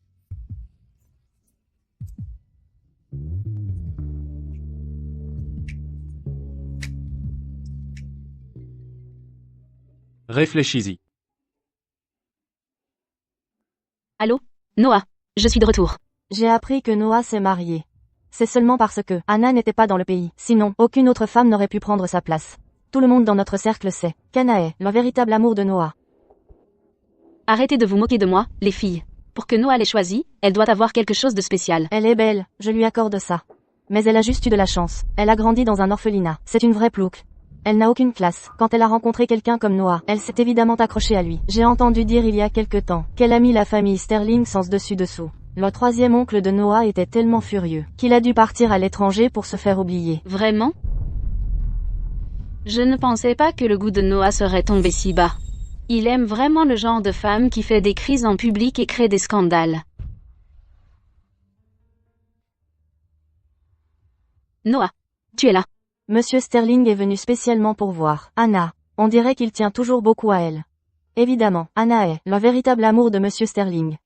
Réfléchis-y. Allô? Noah, je suis de retour. J'ai appris que Noah s'est marié. C'est seulement parce que Anna n'était pas dans le pays. Sinon, aucune autre femme n'aurait pu prendre sa place. Tout le monde dans notre cercle sait qu'Anna est le véritable amour de Noah. Arrêtez de vous moquer de moi, les filles. Pour que Noah l'ait choisie, elle doit avoir quelque chose de spécial. Elle est belle, je lui accorde ça. Mais elle a juste eu de la chance. Elle a grandi dans un orphelinat. C'est une vraie plouc. Elle n'a aucune classe. Quand elle a rencontré quelqu'un comme Noah, elle s'est évidemment accrochée à lui. J'ai entendu dire il y a quelque temps qu'elle a mis la famille Sterling sens dessus-dessous. Le troisième oncle de Noah était tellement furieux qu'il a dû partir à l'étranger pour se faire oublier. Vraiment? Je ne pensais pas que le goût de Noah serait tombé si bas. Il aime vraiment le genre de femme qui fait des crises en public et crée des scandales. Noah, tu es là. Monsieur Sterling est venu spécialement pour voir Anna. On dirait qu'il tient toujours beaucoup à elle. Évidemment, Anna est le véritable amour de Monsieur Sterling.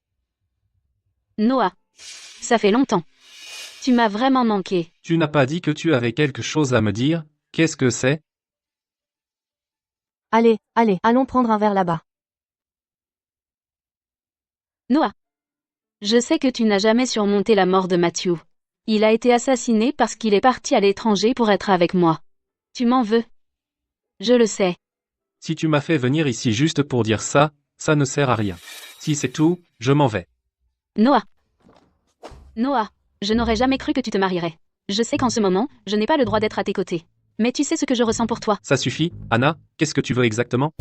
Noah, ça fait longtemps. Tu m'as vraiment manqué. Tu n'as pas dit que tu avais quelque chose à me dire? Qu'est-ce que c'est? Allez, allons prendre un verre là-bas. Noah, je sais que tu n'as jamais surmonté la mort de Matthew. Il a été assassiné parce qu'il est parti à l'étranger pour être avec moi. Tu m'en veux? Je le sais. Si tu m'as fait venir ici juste pour dire ça, ça ne sert à rien. Si c'est tout, je m'en vais. Noah, je n'aurais jamais cru que tu te marierais. Je sais qu'en ce moment, je n'ai pas le droit d'être à tes côtés. Mais tu sais ce que je ressens pour toi. Ça suffit, Anna, qu'est-ce que tu veux exactement?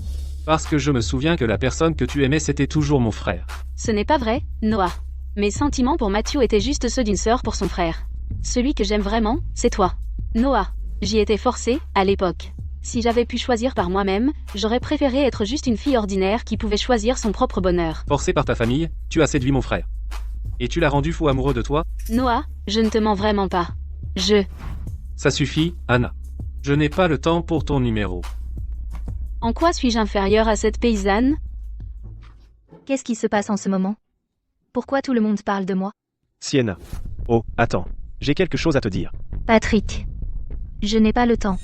Parce que je me souviens que la personne que tu aimais c'était toujours mon frère. Ce n'est pas vrai, Noah. Mes sentiments pour Matthew étaient juste ceux d'une sœur pour son frère. Celui que j'aime vraiment, c'est toi. Noah, j'y étais forcée, à l'époque. Si j'avais pu choisir par moi-même, j'aurais préféré être juste une fille ordinaire qui pouvait choisir son propre bonheur. Forcé par ta famille, tu as séduit mon frère. Et tu l'as rendu fou amoureux de toi? Noah, je ne te mens vraiment pas. Ça suffit, Anna. Je n'ai pas le temps pour ton numéro. En quoi suis-je inférieure à cette paysanne? Qu'est-ce qui se passe en ce moment? Pourquoi tout le monde parle de moi? Sienna. Oh, attends. J'ai quelque chose à te dire. Patrick. Je n'ai pas le temps.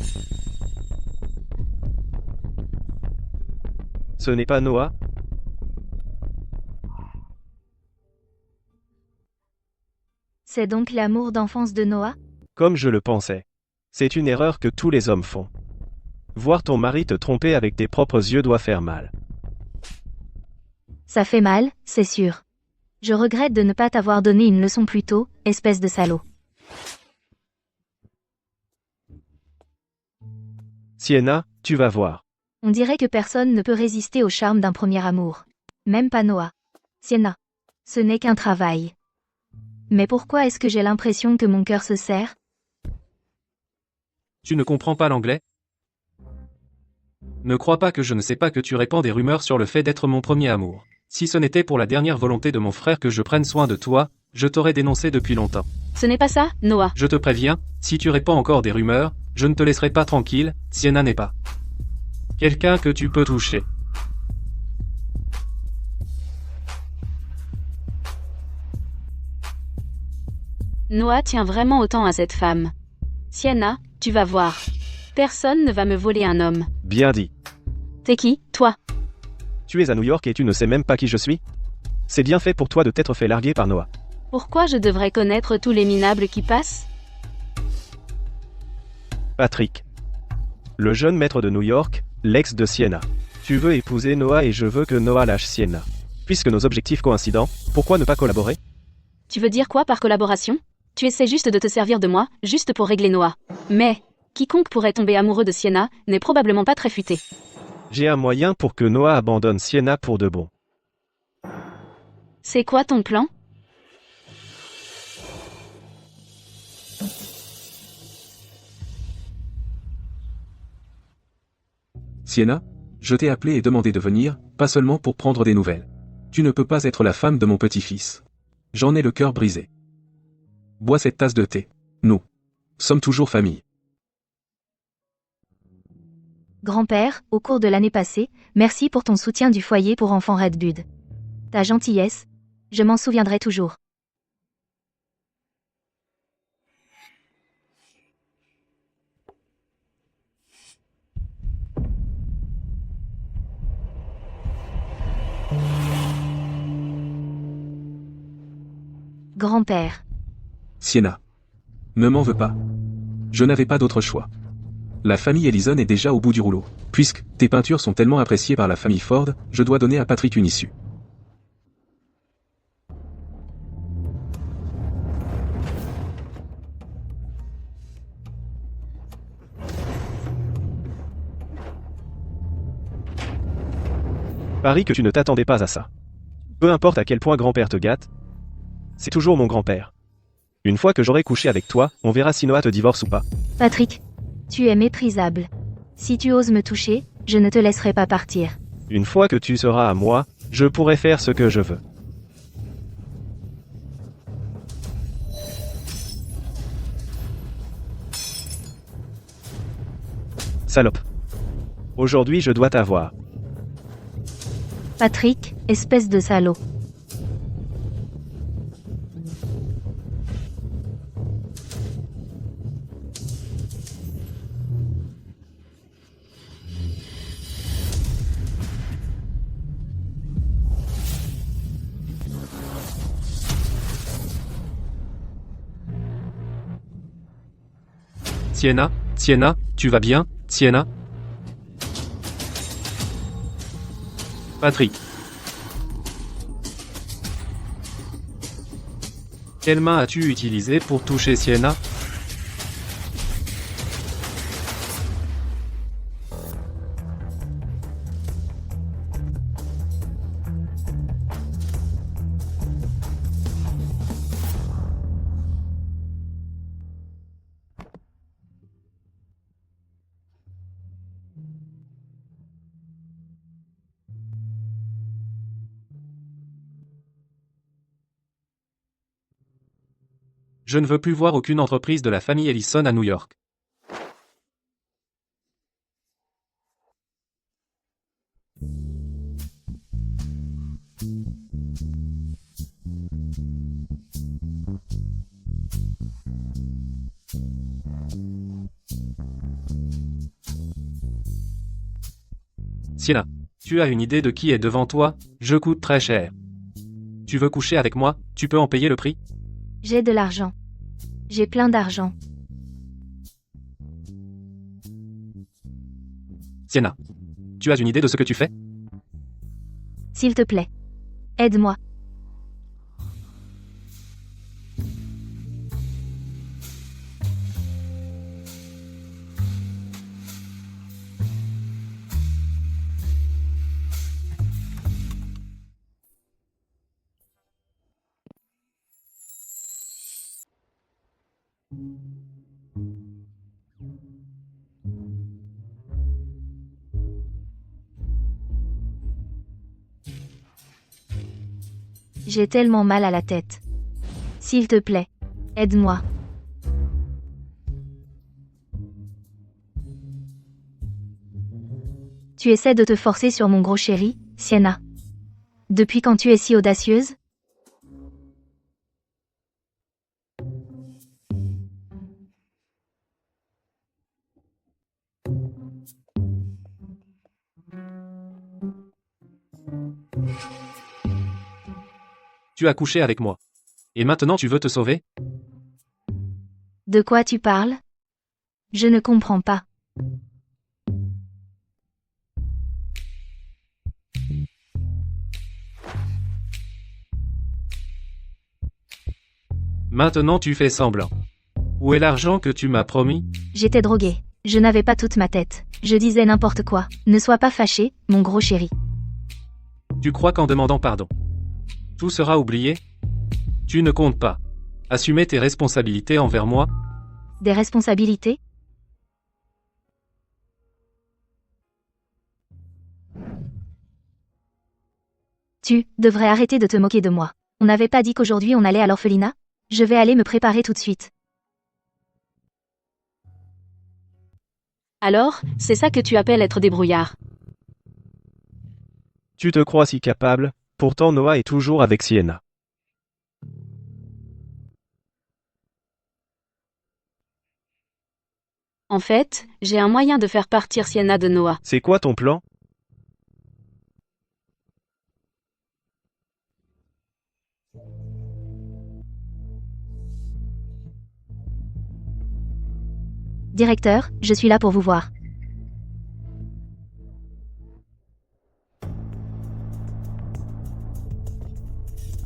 Ce n'est pas Noah? C'est donc l'amour d'enfance de Noah? Comme je le pensais. C'est une erreur que tous les hommes font. Voir ton mari te tromper avec tes propres yeux doit faire mal. Ça fait mal, c'est sûr. Je regrette de ne pas t'avoir donné une leçon plus tôt, espèce de salaud. Sienna, tu vas voir. On dirait que personne ne peut résister au charme d'un premier amour. Même pas Noah. Sienna. Ce n'est qu'un travail. Mais pourquoi est-ce que j'ai l'impression que mon cœur se serre? Tu ne comprends pas l'anglais? Ne crois pas que je ne sais pas que tu répands des rumeurs sur le fait d'être mon premier amour. Si ce n'était pour la dernière volonté de mon frère que je prenne soin de toi, je t'aurais dénoncé depuis longtemps. Ce n'est pas ça, Noah. Je te préviens, si tu répands encore des rumeurs, je ne te laisserai pas tranquille, Sienna n'est pas quelqu'un que tu peux toucher. Noah tient vraiment autant à cette femme. Sienna, tu vas voir. Personne ne va me voler un homme. Bien dit. T'es qui, toi? Tu es à New York et tu ne sais même pas qui je suis? C'est bien fait pour toi de t'être fait larguer par Noah. Pourquoi je devrais connaître tous les minables qui passent? Patrick. Le jeune maître de New York, l'ex de Sienna. Tu veux épouser Noah et je veux que Noah lâche Sienna. Puisque nos objectifs coïncident, pourquoi ne pas collaborer? Tu veux dire quoi par collaboration? Tu essaies juste de te servir de moi, juste pour régler Noah. Mais, quiconque pourrait tomber amoureux de Sienna, n'est probablement pas très futé. J'ai un moyen pour que Noah abandonne Sienna pour de bon. C'est quoi ton plan? Sienna, je t'ai appelé et demandé de venir, pas seulement pour prendre des nouvelles. Tu ne peux pas être la femme de mon petit-fils. J'en ai le cœur brisé. Bois cette tasse de thé. Nous sommes toujours famille. Grand-père, au cours de l'année passée, merci pour ton soutien du foyer pour enfants Redbud. Ta gentillesse, je m'en souviendrai toujours. Grand-père. Sienna. Ne m'en veux pas. Je n'avais pas d'autre choix. La famille Ellison est déjà au bout du rouleau. Puisque tes peintures sont tellement appréciées par la famille Ford, je dois donner à Patrick une issue. Parie que tu ne t'attendais pas à ça. Peu importe à quel point grand-père te gâte, c'est toujours mon grand-père. Une fois que j'aurai couché avec toi, on verra si Noah te divorce ou pas. Patrick, tu es méprisable. Si tu oses me toucher, je ne te laisserai pas partir. Une fois que tu seras à moi, je pourrai faire ce que je veux. Salope. Aujourd'hui je dois t'avoir. Patrick, espèce de salaud. Sienna, Sienna, tu vas bien, Sienna? Patrick. Quelle main as-tu utilisée pour toucher Sienna? Je ne veux plus voir aucune entreprise de la famille Ellison à New York. Sienna, tu as une idée de qui est devant toi? Je coûte très cher. Tu veux coucher avec moi? Tu peux en payer le prix? J'ai de l'argent. J'ai plein d'argent. Sienna, tu as une idée de ce que tu fais? S'il te plaît. Aide-moi. J'ai tellement mal à la tête. S'il te plaît, aide-moi. Tu essaies de te forcer sur mon gros chéri, Sienna. Depuis quand tu es si audacieuse? Tu as couché avec moi. Et maintenant tu veux te sauver? De quoi tu parles? Je ne comprends pas. Maintenant tu fais semblant. Où est l'argent que tu m'as promis? J'étais droguée. Je n'avais pas toute ma tête. Je disais n'importe quoi. Ne sois pas fâché, mon gros chéri. Tu crois qu'en demandant pardon, tout sera oublié? Tu ne comptes pas assumer tes responsabilités envers moi? Des responsabilités? Tu devrais arrêter de te moquer de moi. On n'avait pas dit qu'aujourd'hui on allait à l'orphelinat? Je vais aller me préparer tout de suite. Alors, c'est ça que tu appelles être débrouillard. Tu te crois si capable, pourtant Noah est toujours avec Sienna. En fait, j'ai un moyen de faire partir Sienna de Noah. C'est quoi ton plan? Directeur, je suis là pour vous voir.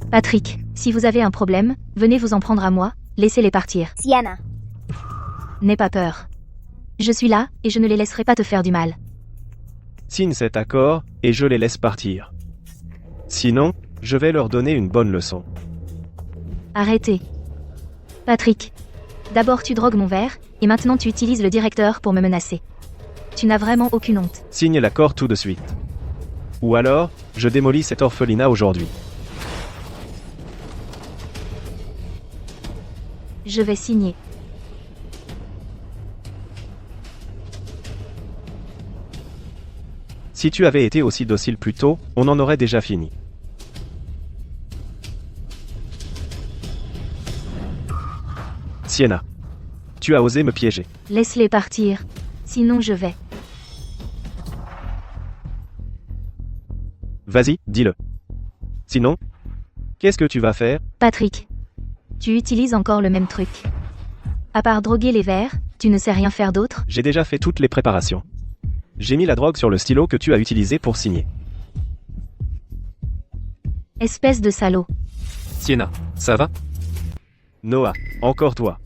Patrick, si vous avez un problème, venez vous en prendre à moi, laissez-les partir. Sienna. N'aie pas peur. Je suis là, et je ne les laisserai pas te faire du mal. Signe cet accord, et je les laisse partir. Sinon, je vais leur donner une bonne leçon. Arrêtez. Patrick. D'abord tu drogues mon verre, et maintenant tu utilises le directeur pour me menacer. Tu n'as vraiment aucune honte. Signe l'accord tout de suite. Ou alors, je démolis cet orphelinat aujourd'hui. Je vais signer. Si tu avais été aussi docile plus tôt, on en aurait déjà fini. Sienna. Tu as osé me piéger. Laisse-les partir. Sinon je vais. Vas-y, dis-le. Sinon, qu'est-ce que tu vas faire? Patrick. Tu utilises encore le même truc. À part droguer les verres, tu ne sais rien faire d'autre? J'ai déjà fait toutes les préparations. J'ai mis la drogue sur le stylo que tu as utilisé pour signer. Espèce de salaud. Sienna, ça va? Noah, encore toi.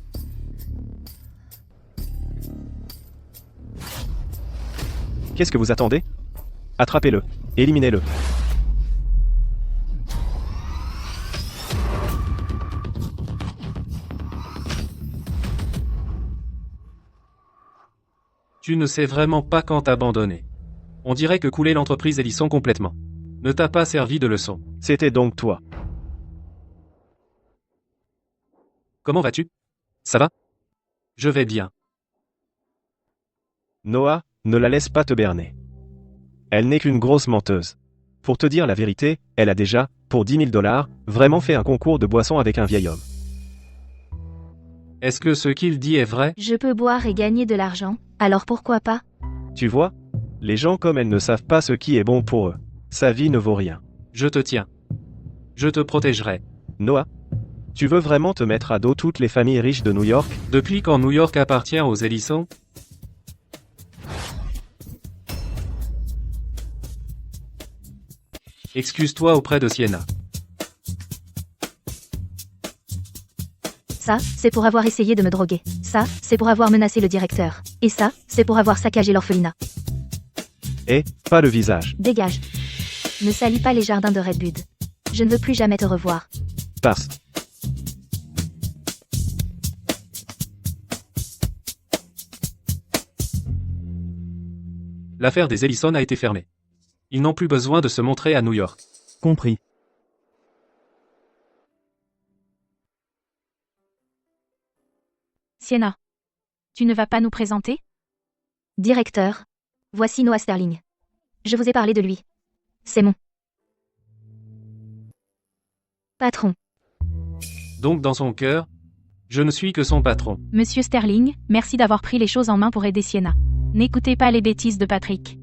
Qu'est-ce que vous attendez? Attrapez-le. Éliminez-le. Tu ne sais vraiment pas quand t'abandonner. On dirait que couler l'entreprise Hélisson complètement ne t'a pas servi de leçon. C'était donc toi. Comment vas-tu? Ça va? Je vais bien. Noah, ne la laisse pas te berner. Elle n'est qu'une grosse menteuse. Pour te dire la vérité, elle a déjà, pour 10 000 $, vraiment fait un concours de boissons avec un vieil homme. Est-ce que ce qu'il dit est vrai? Je peux boire et gagner de l'argent, alors pourquoi pas? Tu vois? Les gens comme elle ne savent pas ce qui est bon pour eux. Sa vie ne vaut rien. Je te tiens. Je te protégerai. Noah, tu veux vraiment te mettre à dos toutes les familles riches de New York? Depuis quand New York appartient aux Hélisson? Excuse-toi auprès de Sienna. Ça, c'est pour avoir essayé de me droguer. Ça, c'est pour avoir menacé le directeur. Et ça, c'est pour avoir saccagé l'orphelinat. Eh, pas le visage. Dégage. Ne salis pas les jardins de Redwood. Je ne veux plus jamais te revoir. Passe. L'affaire des Ellison a été fermée. Ils n'ont plus besoin de se montrer à New York. Compris. Sienna. Tu ne vas pas nous présenter? Directeur. Voici Noah Sterling. Je vous ai parlé de lui. C'est mon patron. Donc dans son cœur, je ne suis que son patron. Monsieur Sterling, merci d'avoir pris les choses en main pour aider Sienna. N'écoutez pas les bêtises de Patrick.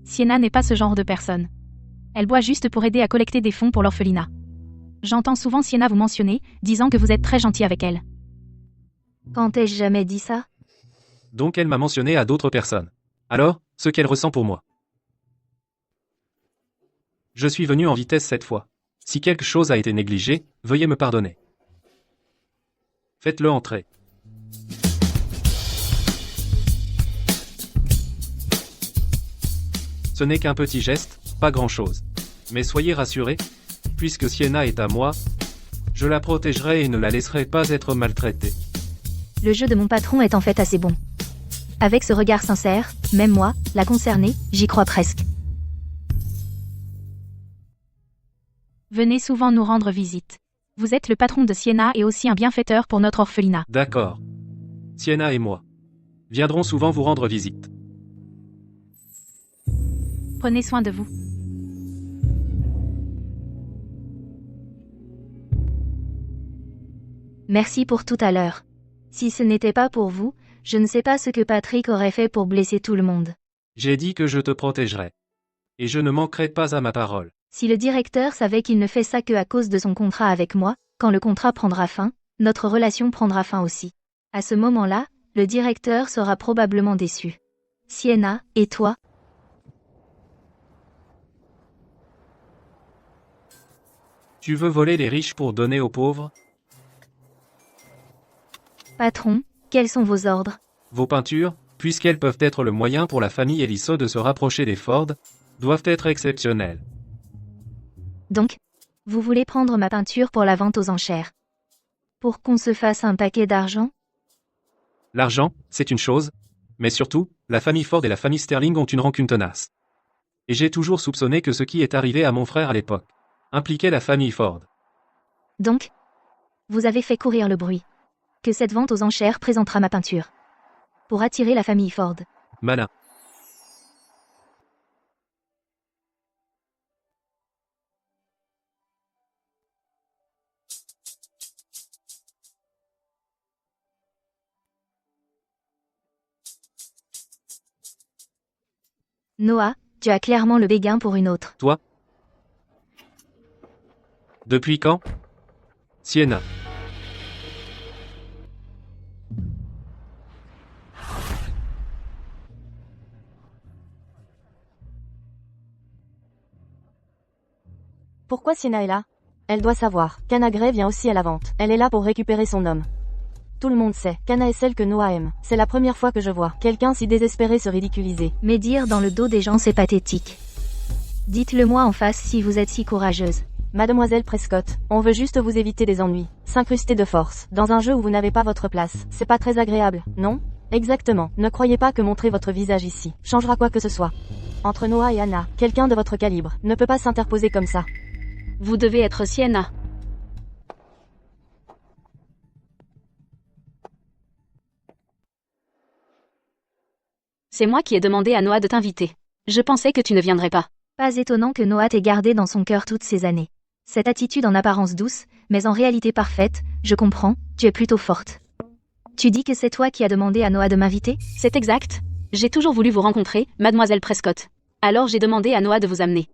Sienna n'est pas ce genre de personne. Elle boit juste pour aider à collecter des fonds pour l'orphelinat. J'entends souvent Sienna vous mentionner, disant que vous êtes très gentil avec elle. Quand ai-je jamais dit ça? Donc elle m'a mentionné à d'autres personnes. Alors, ce qu'elle ressent pour moi. Je suis venu en vitesse cette fois. Si quelque chose a été négligé, veuillez me pardonner. Faites-le entrer. Ce n'est qu'un petit geste, pas grand-chose. Mais soyez rassurés, puisque Sienna est à moi, je la protégerai et ne la laisserai pas être maltraitée. Le jeu de mon patron est en fait assez bon. Avec ce regard sincère, même moi, la concernée, j'y crois presque. Venez souvent nous rendre visite. Vous êtes le patron de Sienna et aussi un bienfaiteur pour notre orphelinat. D'accord. Sienna et moi viendrons souvent vous rendre visite. Prenez soin de vous. Merci pour tout à l'heure. Si ce n'était pas pour vous, je ne sais pas ce que Patrick aurait fait pour blesser tout le monde. J'ai dit que je te protégerai. Et je ne manquerai pas à ma parole. Si le directeur savait qu'il ne fait ça que à cause de son contrat avec moi, quand le contrat prendra fin, notre relation prendra fin aussi. À ce moment-là, le directeur sera probablement déçu. Sienna, et toi? Tu veux voler les riches pour donner aux pauvres? Patron, quels sont vos ordres? Vos peintures, puisqu'elles peuvent être le moyen pour la famille Elisso de se rapprocher des Ford, doivent être exceptionnelles. Donc, vous voulez prendre ma peinture pour la vente aux enchères? Pour qu'on se fasse un paquet d'argent? L'argent, c'est une chose, mais surtout, la famille Ford et la famille Sterling ont une rancune tenace. Et j'ai toujours soupçonné que ce qui est arrivé à mon frère à l'époque impliquait la famille Ford. Donc, vous avez fait courir le bruit que cette vente aux enchères présentera ma peinture pour attirer la famille Ford. Malin. Noah, tu as clairement le béguin pour une autre. Toi? Depuis quand? Sienna. Pourquoi Sienna est là? Elle doit savoir. Kana Gray vient aussi à la vente. Elle est là pour récupérer son homme. Tout le monde sait. Kana est celle que Noah aime. C'est la première fois que je vois quelqu'un si désespéré se ridiculiser. Mais dire dans le dos des gens c'est pathétique. Dites-le moi en face si vous êtes si courageuse. Mademoiselle Prescott, on veut juste vous éviter des ennuis. S'incruster de force dans un jeu où vous n'avez pas votre place. C'est pas très agréable, non? Exactement. Ne croyez pas que montrer votre visage ici changera quoi que ce soit. Entre Noah et Anna, quelqu'un de votre calibre ne peut pas s'interposer comme ça. Vous devez être Sienna. C'est moi qui ai demandé à Noah de t'inviter. Je pensais que tu ne viendrais pas. Pas étonnant que Noah t'ait gardé dans son cœur toutes ces années. Cette attitude en apparence douce, mais en réalité parfaite, je comprends, tu es plutôt forte. Tu dis que c'est toi qui as demandé à Noah de m'inviter? C'est exact. J'ai toujours voulu vous rencontrer, mademoiselle Prescott. Alors j'ai demandé à Noah de vous amener.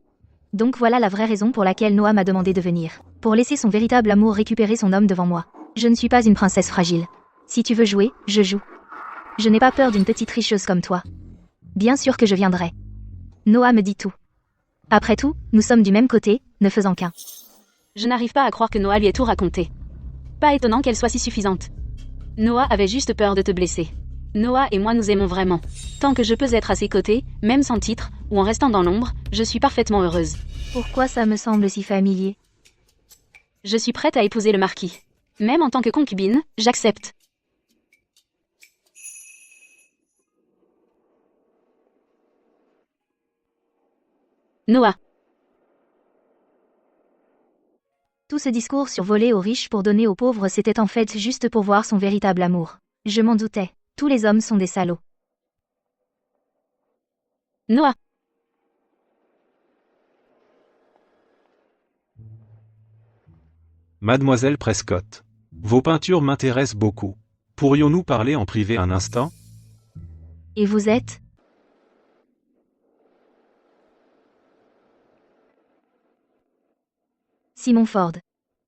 Donc voilà la vraie raison pour laquelle Noah m'a demandé de venir. Pour laisser son véritable amour récupérer son homme devant moi. Je ne suis pas une princesse fragile. Si tu veux jouer, je joue. Je n'ai pas peur d'une petite tricheuse comme toi. Bien sûr que je viendrai. Noah me dit tout. Après tout, nous sommes du même côté, ne faisant qu'un. Je n'arrive pas à croire que Noah lui ait tout raconté. Pas étonnant qu'elle soit si suffisante. Noah avait juste peur de te blesser. Noah et moi nous aimons vraiment. Tant que je peux être à ses côtés, même sans titre, ou en restant dans l'ombre, je suis parfaitement heureuse. Pourquoi ça me semble si familier? Je suis prête à épouser le marquis. Même en tant que concubine, j'accepte. Noah. Tout ce discours sur voler aux riches pour donner aux pauvres c'était en fait juste pour voir son véritable amour. Je m'en doutais. Tous les hommes sont des salauds. Noah. Mademoiselle Prescott. Vos peintures m'intéressent beaucoup. Pourrions-nous parler en privé un instant? Et vous êtes? Simon Ford.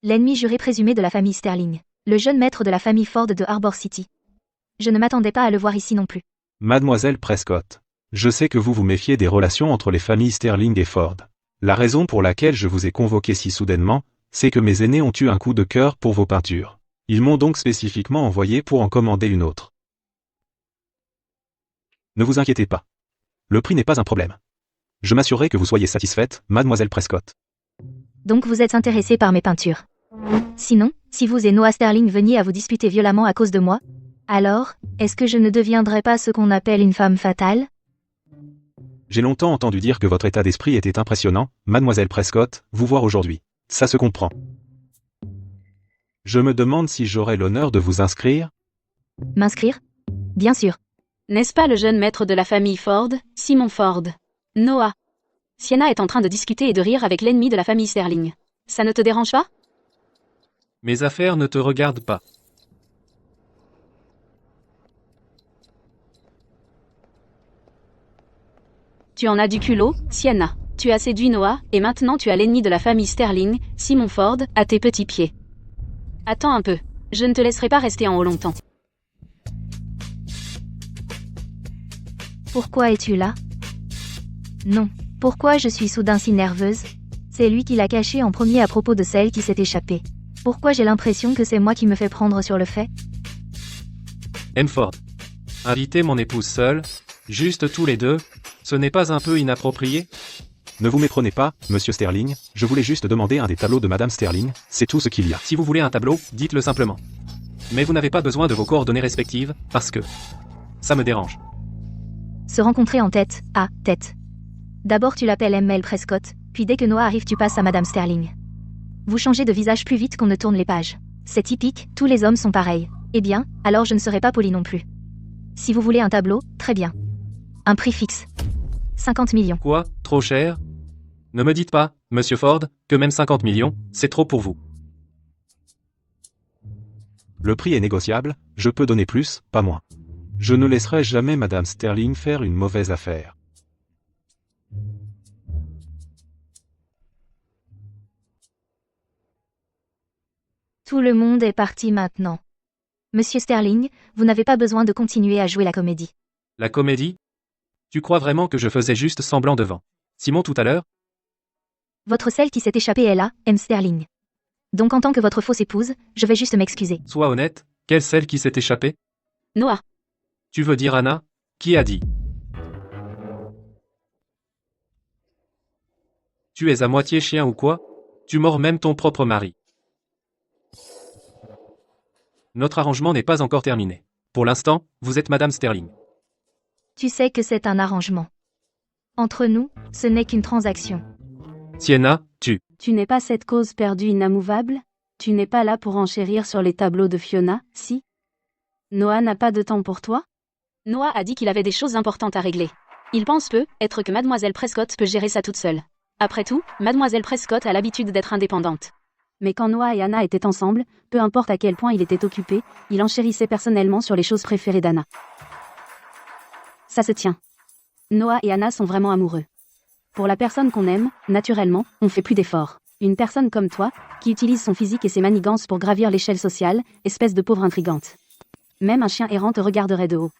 L'ennemi juré présumé de la famille Sterling. Le jeune maître de la famille Ford de Harbor City. Je ne m'attendais pas à le voir ici non plus. Mademoiselle Prescott. Je sais que vous vous méfiez des relations entre les familles Sterling et Ford. La raison pour laquelle je vous ai convoqué si soudainement, c'est que mes aînés ont eu un coup de cœur pour vos peintures. Ils m'ont donc spécifiquement envoyé pour en commander une autre. Ne vous inquiétez pas. Le prix n'est pas un problème. Je m'assurerai que vous soyez satisfaite, Mademoiselle Prescott. Donc vous êtes intéressé par mes peintures. Sinon, si vous et Noah Sterling veniez à vous disputer violemment à cause de moi, alors, est-ce que je ne deviendrais pas ce qu'on appelle une femme fatale? J'ai longtemps entendu dire que votre état d'esprit était impressionnant, Mademoiselle Prescott, vous voir aujourd'hui. Ça se comprend. Je me demande si j'aurai l'honneur de vous inscrire. M'inscrire? Bien sûr. N'est-ce pas le jeune maître de la famille Ford, Simon Ford? Noah. Sienna est en train de discuter et de rire avec l'ennemi de la famille Sterling. Ça ne te dérange pas? Mes affaires ne te regardent pas. Tu en as du culot, Sienna. Tu as séduit Noah, et maintenant tu as l'ennemi de la famille Sterling, Simon Ford, à tes petits pieds. Attends un peu. Je ne te laisserai pas rester en haut longtemps. Pourquoi es-tu là? Non. Pourquoi je suis soudain si nerveuse? C'est lui qui l'a caché en premier à propos de celle qui s'est échappée. Pourquoi j'ai l'impression que c'est moi qui me fais prendre sur le fait? M. Ford. Inviter mon épouse seule, juste tous les deux, ce n'est pas un peu inapproprié? Ne vous méprenez pas, Monsieur Sterling, je voulais juste demander un des tableaux de Madame Sterling, c'est tout ce qu'il y a. Si vous voulez un tableau, dites-le simplement. Mais vous n'avez pas besoin de vos coordonnées respectives, parce que ça me dérange. Se rencontrer en tête à tête. D'abord tu l'appelles M.L. Prescott, puis dès que Noah arrive tu passes à Madame Sterling. Vous changez de visage plus vite qu'on ne tourne les pages. C'est typique, tous les hommes sont pareils. Eh bien, alors je ne serai pas poli non plus. Si vous voulez un tableau, très bien. Un prix fixe. 50 millions. Quoi? Trop cher? Ne me dites pas, Monsieur Ford, que même 50 millions, c'est trop pour vous. Le prix est négociable, je peux donner plus, pas moins. Je ne laisserai jamais Madame Sterling faire une mauvaise affaire. Tout le monde est parti maintenant. Monsieur Sterling, vous n'avez pas besoin de continuer à jouer la comédie. La comédie? Tu crois vraiment que je faisais juste semblant devant Simon tout à l'heure? Votre celle qui s'est échappée est là, M. Sterling. Donc en tant que votre fausse épouse, je vais juste m'excuser. Sois honnête, quelle celle qui s'est échappée? Noah. Tu veux dire Anna? Qui a dit? Tu es à moitié chien ou quoi? Tu mords même ton propre mari. Notre arrangement n'est pas encore terminé. Pour l'instant, vous êtes Madame Sterling. Tu sais que c'est un arrangement. Entre nous, ce n'est qu'une transaction. Sienna, tu. Tu n'es pas cette cause perdue inamouvable? Tu n'es pas là pour enchérir sur les tableaux de Fiona, si? Noah n'a pas de temps pour toi? Noah a dit qu'il avait des choses importantes à régler. Il pense peut-être que Mademoiselle Prescott peut gérer ça toute seule. Après tout, Mademoiselle Prescott a l'habitude d'être indépendante. Mais quand Noah et Anna étaient ensemble, peu importe à quel point il était occupé, il enchérissait personnellement sur les choses préférées d'Anna. Ça se tient. Noah et Anna sont vraiment amoureux. Pour la personne qu'on aime, naturellement, on fait plus d'efforts. Une personne comme toi, qui utilise son physique et ses manigances pour gravir l'échelle sociale, espèce de pauvre intrigante. Même un chien errant te regarderait de haut.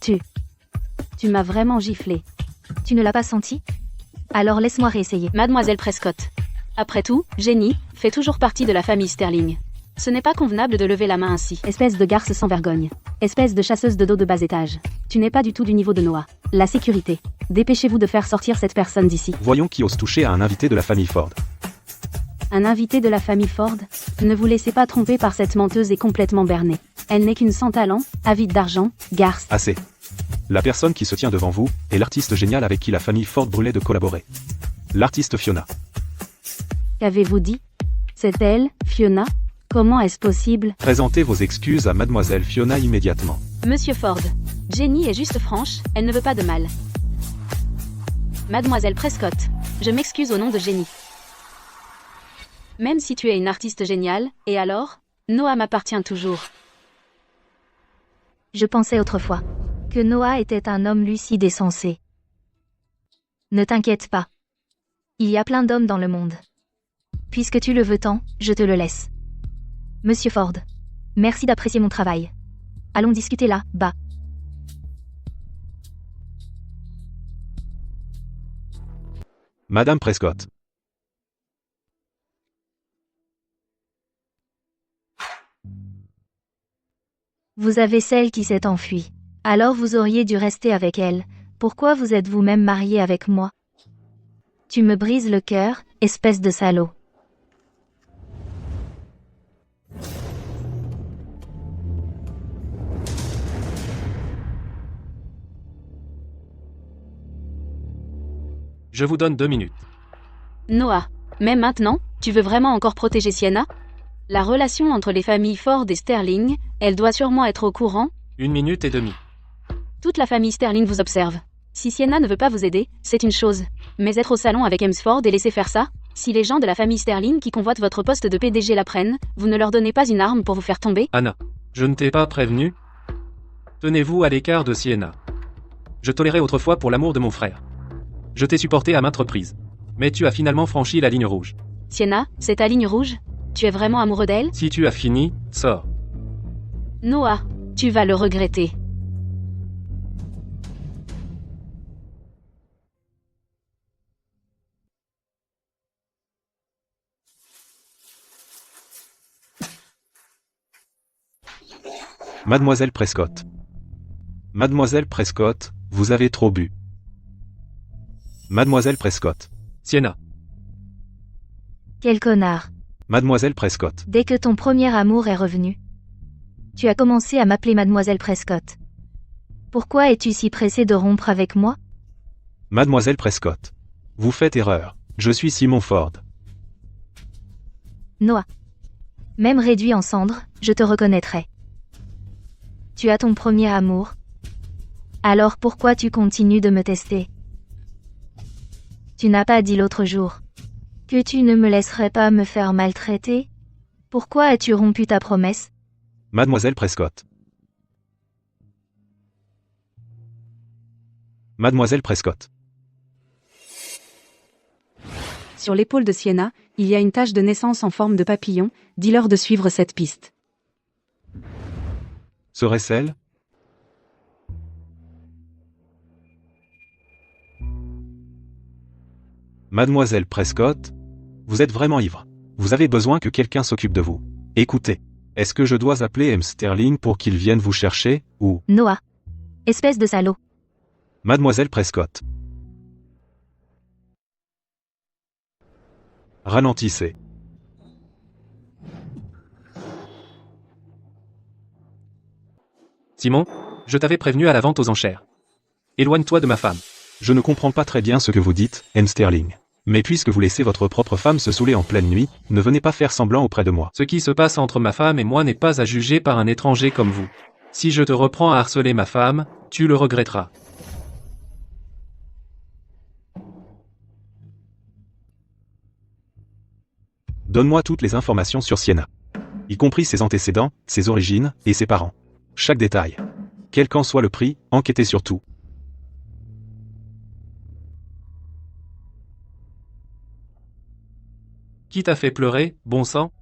Tu m'as vraiment giflé. Tu ne l'as pas senti? Alors laisse-moi réessayer. Mademoiselle Prescott. Après tout, Jenny fait toujours partie de la famille Sterling. Ce n'est pas convenable de lever la main ainsi. Espèce de garce sans vergogne. Espèce de chasseuse de dos de bas étage. Tu n'es pas du tout du niveau de Noah. La sécurité. Dépêchez-vous de faire sortir cette personne d'ici. Voyons qui ose toucher à un invité de la famille Ford. Un invité de la famille Ford? Ne vous laissez pas tromper par cette menteuse et complètement bernée. Elle n'est qu'une sans talent, avide d'argent, garce. Assez. La personne qui se tient devant vous est l'artiste génial avec qui la famille Ford brûlait de collaborer. L'artiste Fiona. Qu'avez-vous dit? C'est elle, Fiona? Comment est-ce possible? Présentez vos excuses à mademoiselle Fiona immédiatement. Monsieur Ford. Jenny est juste franche, elle ne veut pas de mal. Mademoiselle Prescott. Je m'excuse au nom de Jenny. Même si tu es une artiste géniale, et alors? Noah m'appartient toujours. Je pensais autrefois que Noah était un homme lucide et sensé. Ne t'inquiète pas. Il y a plein d'hommes dans le monde. Puisque tu le veux tant, je te le laisse. Monsieur Ford. Merci d'apprécier mon travail. Allons discuter là, bas. Madame Prescott. Vous avez celle qui s'est enfuie. Alors vous auriez dû rester avec elle. Pourquoi vous êtes vous-même marié avec moi? Tu me brises le cœur, espèce de salaud. Je vous donne 2 minutes. Noah. Mais maintenant, tu veux vraiment encore protéger Sienna? La relation entre les familles Ford et Sterling, elle doit sûrement être au courant. 1 minute et demie. Toute la famille Sterling vous observe. Si Sienna ne veut pas vous aider, c'est une chose. Mais être au salon avec Hemsford et laisser faire ça? Si les gens de la famille Sterling qui convoitent votre poste de PDG l'apprennent, vous ne leur donnez pas une arme pour vous faire tomber? Anna, je ne t'ai pas prévenu. Tenez-vous à l'écart de Sienna. Je tolérais autrefois pour l'amour de mon frère. Je t'ai supporté à maintes reprises. Mais tu as finalement franchi la ligne rouge. Sienna, c'est ta ligne rouge? Tu es vraiment amoureux d'elle? Si tu as fini, sors. Noah, tu vas le regretter. Mademoiselle Prescott. Mademoiselle Prescott, vous avez trop bu. Mademoiselle Prescott. Sienna. Quel connard. Mademoiselle Prescott. Dès que ton premier amour est revenu, tu as commencé à m'appeler Mademoiselle Prescott. Pourquoi es-tu si pressée de rompre avec moi? Mademoiselle Prescott. Vous faites erreur. Je suis Simon Ford. Noah. Même réduit en cendres, je te reconnaîtrai. Tu as ton premier amour. Alors pourquoi tu continues de me tester? Tu n'as pas dit l'autre jour que tu ne me laisserais pas me faire maltraiter? Pourquoi as-tu rompu ta promesse? Mademoiselle Prescott. Mademoiselle Prescott. Sur l'épaule de Sienna, il y a une tache de naissance en forme de papillon, dis-leur de suivre cette piste. Serait-ce elle? Mademoiselle Prescott, vous êtes vraiment ivre. Vous avez besoin que quelqu'un s'occupe de vous. Écoutez, est-ce que je dois appeler M. Sterling pour qu'il vienne vous chercher, ou... Noah. Espèce de salaud. Mademoiselle Prescott. Ralentissez. Simon, je t'avais prévenu à la vente aux enchères. Éloigne-toi de ma femme. Je ne comprends pas très bien ce que vous dites, M. Sterling. Mais puisque vous laissez votre propre femme se saouler en pleine nuit, ne venez pas faire semblant auprès de moi. Ce qui se passe entre ma femme et moi n'est pas à juger par un étranger comme vous. Si je te reprends à harceler ma femme, tu le regretteras. Donne-moi toutes les informations sur Sienna. Y compris ses antécédents, ses origines, et ses parents. Chaque détail. Quel qu'en soit le prix, enquêtez sur tout. Qui t'a fait pleurer, bon sang?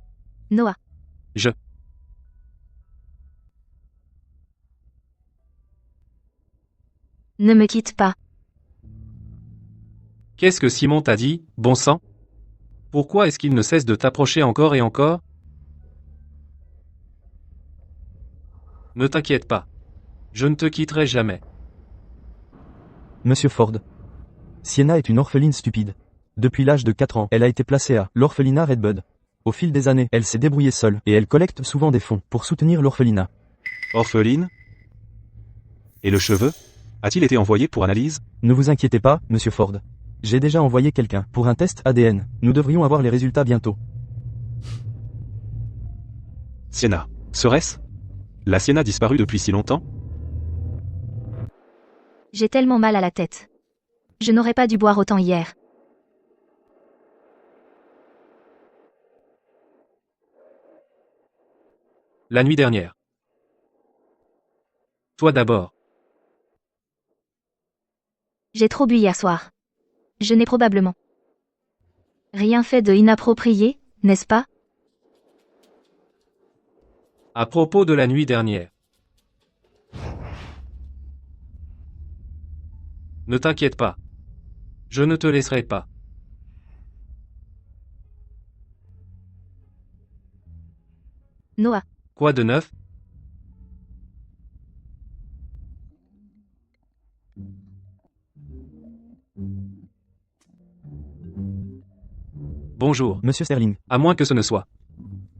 Noah. Je. Ne me quitte pas. Qu'est-ce que Simon t'a dit, bon sang? Pourquoi est-ce qu'il ne cesse de t'approcher encore et encore? Ne t'inquiète pas. Je ne te quitterai jamais. Monsieur Ford. Sienna est une orpheline stupide. Depuis l'âge de 4 ans, elle a été placée à l'orphelinat Redbud. Au fil des années, elle s'est débrouillée seule, et elle collecte souvent des fonds pour soutenir l'orphelinat. Orpheline? Et le cheveu? A-t-il été envoyé pour analyse? Ne vous inquiétez pas, Monsieur Ford. J'ai déjà envoyé quelqu'un pour un test ADN. Nous devrions avoir les résultats bientôt. Sienna. Serait-ce la Sienna disparue depuis si longtemps? J'ai tellement mal à la tête. Je n'aurais pas dû boire autant hier. La nuit dernière. Toi d'abord. J'ai trop bu hier soir. Je n'ai probablement rien fait de inapproprié, n'est-ce pas? À propos de la nuit dernière. Ne t'inquiète pas. Je ne te laisserai pas. Noah. Quoi de neuf? Bonjour. Monsieur Sterling. À moins que ce ne soit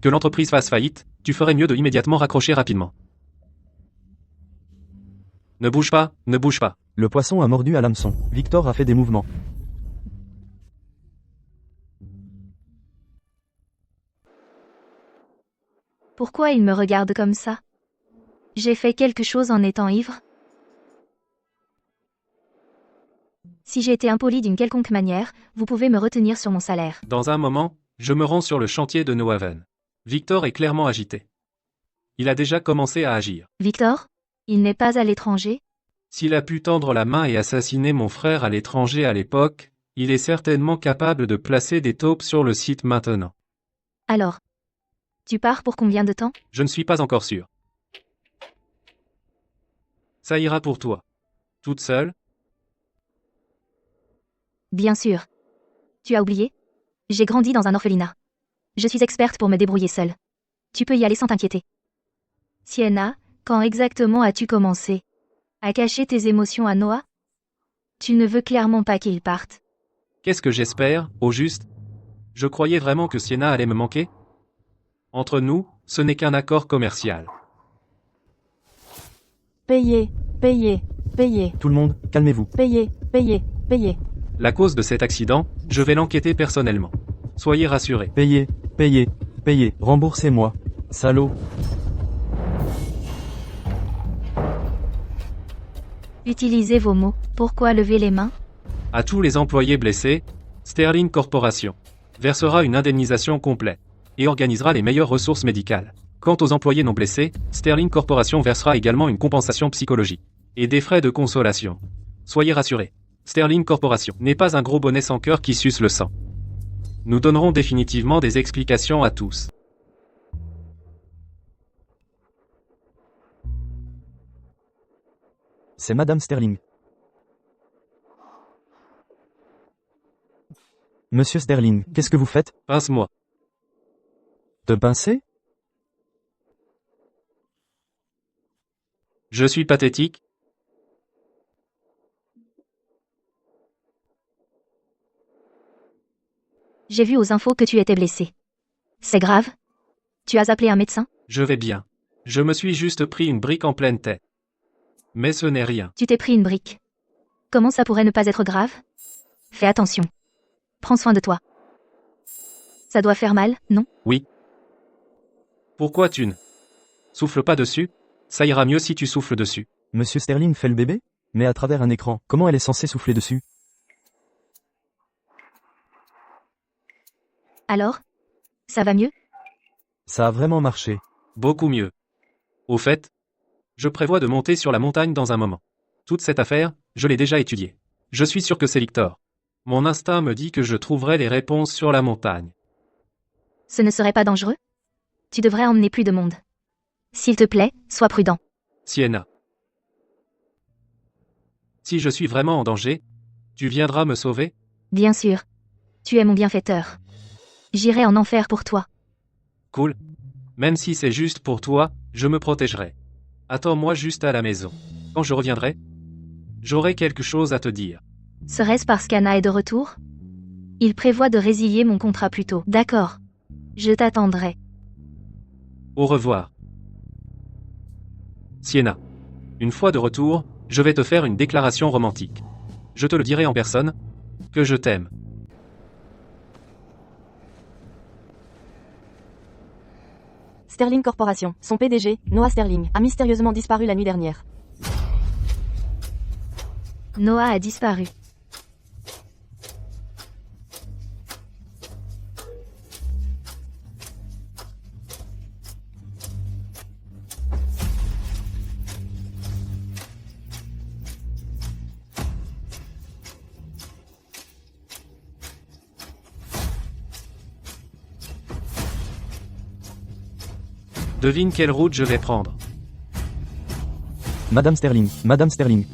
que l'entreprise fasse faillite, tu ferais mieux de immédiatement raccrocher rapidement. Ne bouge pas, ne bouge pas. Le poisson a mordu à l'hameçon. Victor a fait des mouvements. Pourquoi il me regarde comme ça? J'ai fait quelque chose en étant ivre? Si j'ai été impoli d'une quelconque manière, vous pouvez me retenir sur mon salaire. Dans un moment, je me rends sur le chantier de New Haven. Victor est clairement agité. Il a déjà commencé à agir. Victor? Il n'est pas à l'étranger? S'il a pu tendre la main et assassiner mon frère à l'étranger à l'époque, il est certainement capable de placer des taupes sur le site maintenant. Alors, tu pars pour combien de temps? Je ne suis pas encore sûr. Ça ira pour toi. Toute seule? Bien sûr. Tu as oublié? J'ai grandi dans un orphelinat. Je suis experte pour me débrouiller seule. Tu peux y aller sans t'inquiéter. Sienna, quand exactement as-tu commencé à cacher tes émotions à Noah? Tu ne veux clairement pas qu'il parte. Qu'est-ce que j'espère, au juste? Je croyais vraiment que Sienna allait me manquer? Entre nous, ce n'est qu'un accord commercial. Payez, payez, payez, Tout le monde, calmez-vous. payez, payez, payez. La cause de cet accident, je vais l'enquêter personnellement. Soyez rassurés. Payez, payez, payez. Remboursez-moi. Salaud. Utilisez vos mots. Pourquoi lever les mains? À tous les employés blessés, Sterling Corporation versera une indemnisation complète et organisera les meilleures ressources médicales. Quant aux employés non blessés, Sterling Corporation versera également une compensation psychologique et des frais de consolation. Soyez rassurés, Sterling Corporation n'est pas un gros bonnet sans cœur qui suce le sang. Nous donnerons définitivement des explications à tous. C'est Madame Sterling. Monsieur Sterling, qu'est-ce que vous faites? Pince-moi. Te pincer? Je suis pathétique? J'ai vu aux infos que tu étais blessé. C'est grave? Tu as appelé un médecin? Je vais bien. Je me suis juste pris une brique en pleine tête. Mais ce n'est rien. Tu t'es pris une brique. Comment ça pourrait ne pas être grave? Fais attention. Prends soin de toi. Ça doit faire mal, non? Oui. Pourquoi tu ne souffles pas dessus? Ça ira mieux si tu souffles dessus. Monsieur Sterling fait le bébé? Mais à travers un écran, comment elle est censée souffler dessus? Alors? Ça va mieux? Ça a vraiment marché. Beaucoup mieux. Au fait, je prévois de monter sur la montagne dans un moment. Toute cette affaire, je l'ai déjà étudiée. Je suis sûr que c'est Victor. Mon instinct me dit que je trouverai les réponses sur la montagne. Ce ne serait pas dangereux? Tu devrais emmener plus de monde. S'il te plaît, sois prudent. Sienna. Si je suis vraiment en danger, tu viendras me sauver? Bien sûr. Tu es mon bienfaiteur. J'irai en enfer pour toi. Cool. Même si c'est juste pour toi, je me protégerai. Attends-moi juste à la maison. Quand je reviendrai, j'aurai quelque chose à te dire. Serait-ce parce qu'Anna est de retour? Il prévoit de résilier mon contrat plus tôt. D'accord. Je t'attendrai. Au revoir. Sienna. Une fois de retour, je vais te faire une déclaration romantique. Je te le dirai en personne, que je t'aime. Sterling Corporation. Son PDG, Noah Sterling, a mystérieusement disparu la nuit dernière. Noah a disparu. Devine quelle route je vais prendre. Madame Sterling, Madame Sterling.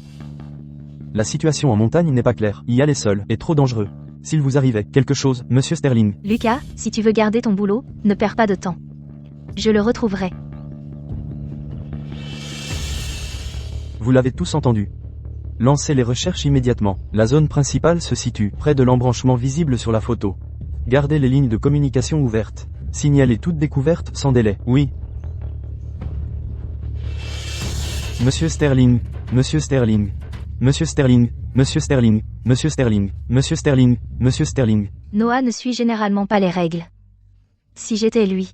La situation en montagne n'est pas claire. Y aller seul est trop dangereux. S'il vous arrivait quelque chose, Monsieur Sterling. Lucas, si tu veux garder ton boulot, ne perds pas de temps. Je le retrouverai. Vous l'avez tous entendu. Lancez les recherches immédiatement. La zone principale se situe près de l'embranchement visible sur la photo. Gardez les lignes de communication ouvertes. Signalez toute découverte sans délai. Oui. Monsieur Sterling, Monsieur Sterling, Monsieur Sterling, Monsieur Sterling, Monsieur Sterling, Monsieur Sterling, Monsieur Sterling. Noah ne suit généralement pas les règles. Si j'étais lui.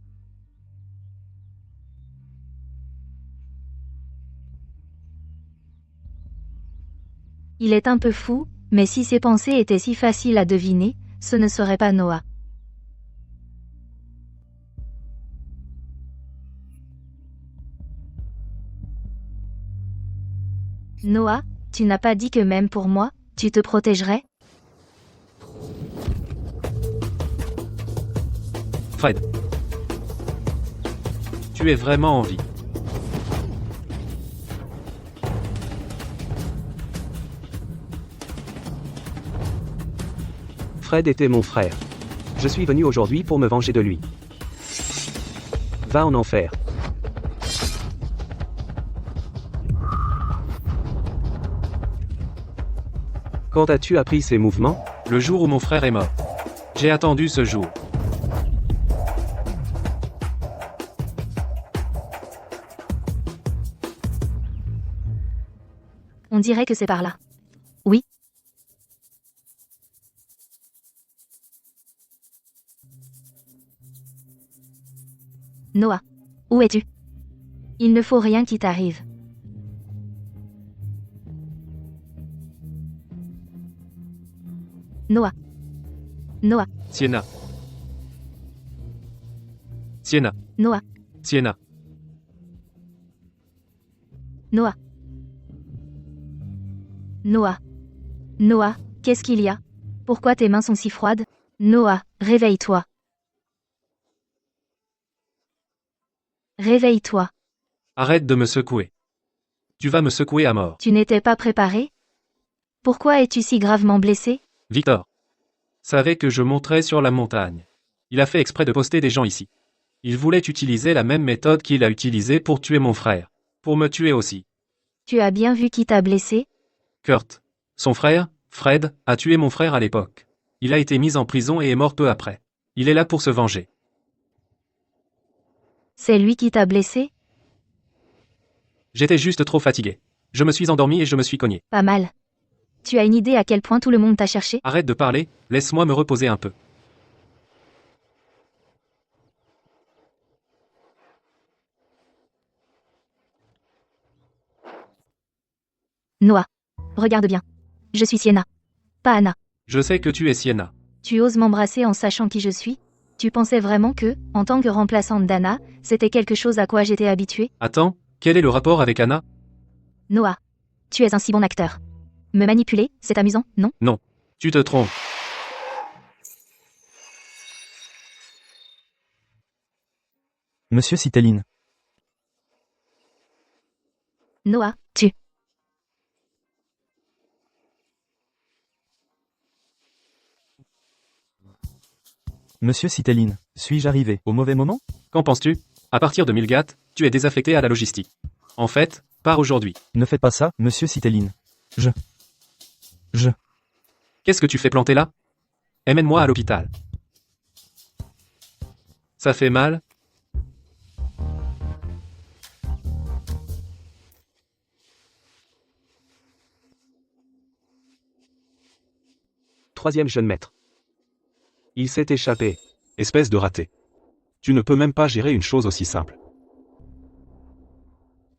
Il est un peu fou, mais si ses pensées étaient si faciles à deviner, ce ne serait pas Noah. Noah, tu n'as pas dit que même pour moi, tu te protégerais? Fred. Tu es vraiment en vie. Fred était mon frère. Je suis venu aujourd'hui pour me venger de lui. Va en enfer. Quand as-tu appris ces mouvements? Le jour où mon frère est mort. J'ai attendu ce jour. On dirait que c'est par là. Oui. Noah. Où es-tu? Il ne faut rien qui t'arrive. Noah. Noah. Sienna. Sienna. Noah. Sienna. Noah. Noah. Noah, qu'est-ce qu'il y a? Pourquoi tes mains sont si froides? Noah, réveille-toi. Réveille-toi. Arrête de me secouer. Tu vas me secouer à mort. Tu n'étais pas préparé? Pourquoi es-tu si gravement blessé? Victor. Savait que je monterais sur la montagne. Il a fait exprès de poster des gens ici. Il voulait utiliser la même méthode qu'il a utilisée pour tuer mon frère. Pour me tuer aussi. Tu as bien vu qui t'a blessé? Kurt. Son frère, Fred, a tué mon frère à l'époque. Il a été mis en prison et est mort peu après. Il est là pour se venger. C'est lui qui t'a blessé? J'étais juste trop fatigué. Je me suis endormi et je me suis cogné. Pas mal. Tu as une idée à quel point tout le monde t'a cherché? Arrête de parler, laisse-moi me reposer un peu. Noah. Regarde bien. Je suis Sienna. Pas Anna. Je sais que tu es Sienna. Tu oses m'embrasser en sachant qui je suis? Tu pensais vraiment que, en tant que remplaçante d'Anna, c'était quelque chose à quoi j'étais habituée? Attends, quel est le rapport avec Anna? Noah. Tu es un si bon acteur. Me manipuler, c'est amusant, non? Non. Tu te trompes. Monsieur Citeline. Noah, tu. Monsieur Citeline, suis-je arrivé au mauvais moment? Qu'en penses-tu? À partir de Milgat, tu es désaffecté à la logistique. En fait, pars aujourd'hui. Ne faites pas ça, Monsieur Citeline. Qu'est-ce que tu fais planter là? Emmène-moi à l'hôpital. Ça fait mal? Troisième jeune maître. Il s'est échappé. Espèce de raté. Tu ne peux même pas gérer une chose aussi simple.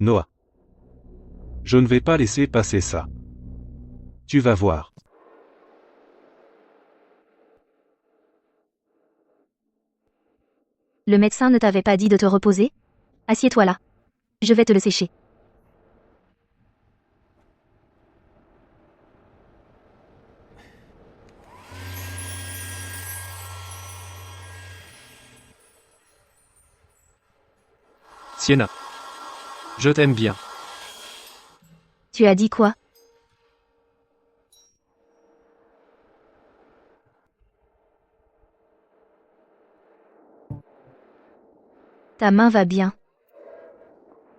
Noah. Je ne vais pas laisser passer ça. Tu vas voir. Le médecin ne t'avait pas dit de te reposer? Assieds-toi là. Je vais te le sécher. Sienna. Je t'aime bien. Tu as dit quoi? Ta main va bien.